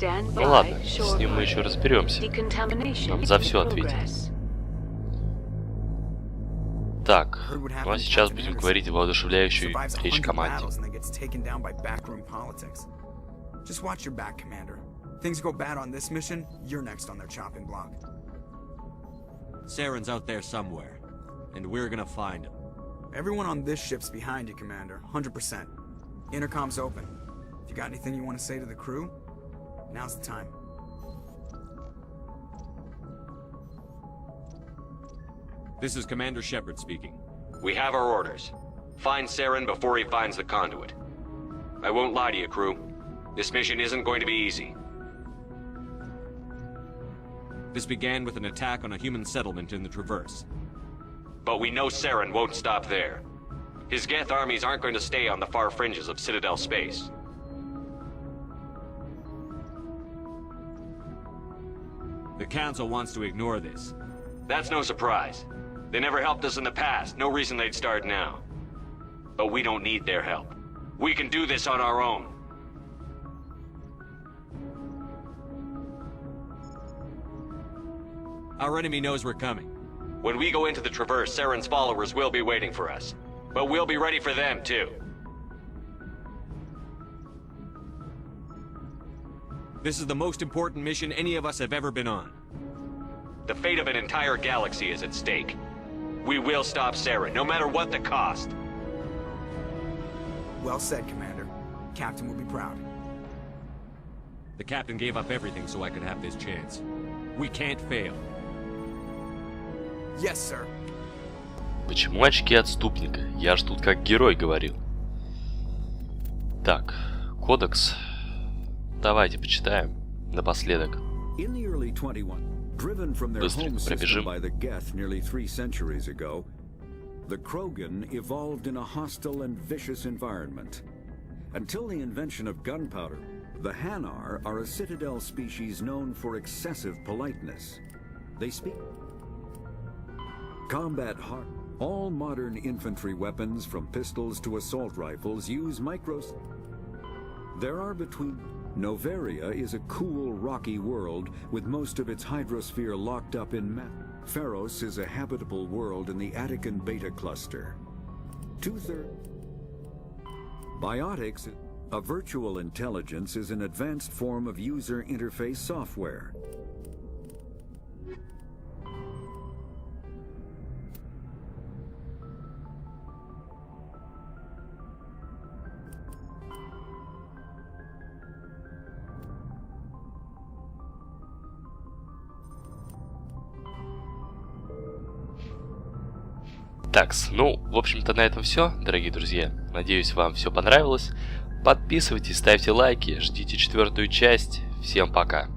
Ну ладно, с ним мы еще разберемся. Нам за все ответить. Так, ну а сейчас будем говорить о воодушевляющей речь команде. Just watch your back, Commander. Things go bad on this mission, you're next on their chopping block. Saren's out there somewhere, and we're gonna find him. Everyone on this ship's behind you, Commander. 100%. Intercom's open. If you got anything you want to say to the crew, now's the time. This is Commander Shepard speaking. We have our orders. Find Saren before he finds the conduit. I won't lie to you, crew. This mission isn't going to be easy. This began with an attack on a human settlement in the Traverse. But we know Saren won't stop there. His Geth armies aren't going to stay on the far fringes of Citadel space. The Council wants to ignore this. That's no surprise. They never helped us in the past, no reason they'd start now. But we don't need their help. We can do this on our own. Our enemy knows we're coming. When we go into the Traverse, Saren's followers will be waiting for us. But we'll be ready for them, too. This is the most important mission any of us have ever been on. The fate of an entire galaxy is at stake. We will stop Saren, no matter what the cost. Well said, Commander. Captain will be proud. The Captain gave up everything so I could have this chance. We can't fail. Yes, sir. Почему очки отступника? Я ж тут как герой говорил. Так, кодекс. Давайте почитаем напоследок. Driven from their Быстренько home system пробежим. by the Geth nearly 3 centuries ago, the Krogan evolved in a hostile and vicious environment. Until the invention of gunpowder, the Hanar are a Citadel species known for excessive politeness. They speak combat hard. All modern infantry weapons, from pistols to assault rifles, use micros. There are between... Noveria is a cool, rocky world with most of its hydrosphere locked up in Pharos is a habitable world in the Attican Beta cluster. 2/3. Biotics, a virtual intelligence, is an advanced form of user interface software. Такс, ну, в общем-то, на этом все, дорогие друзья. Надеюсь, вам все понравилось. Подписывайтесь, ставьте лайки, ждите 4-ю часть. Всем пока.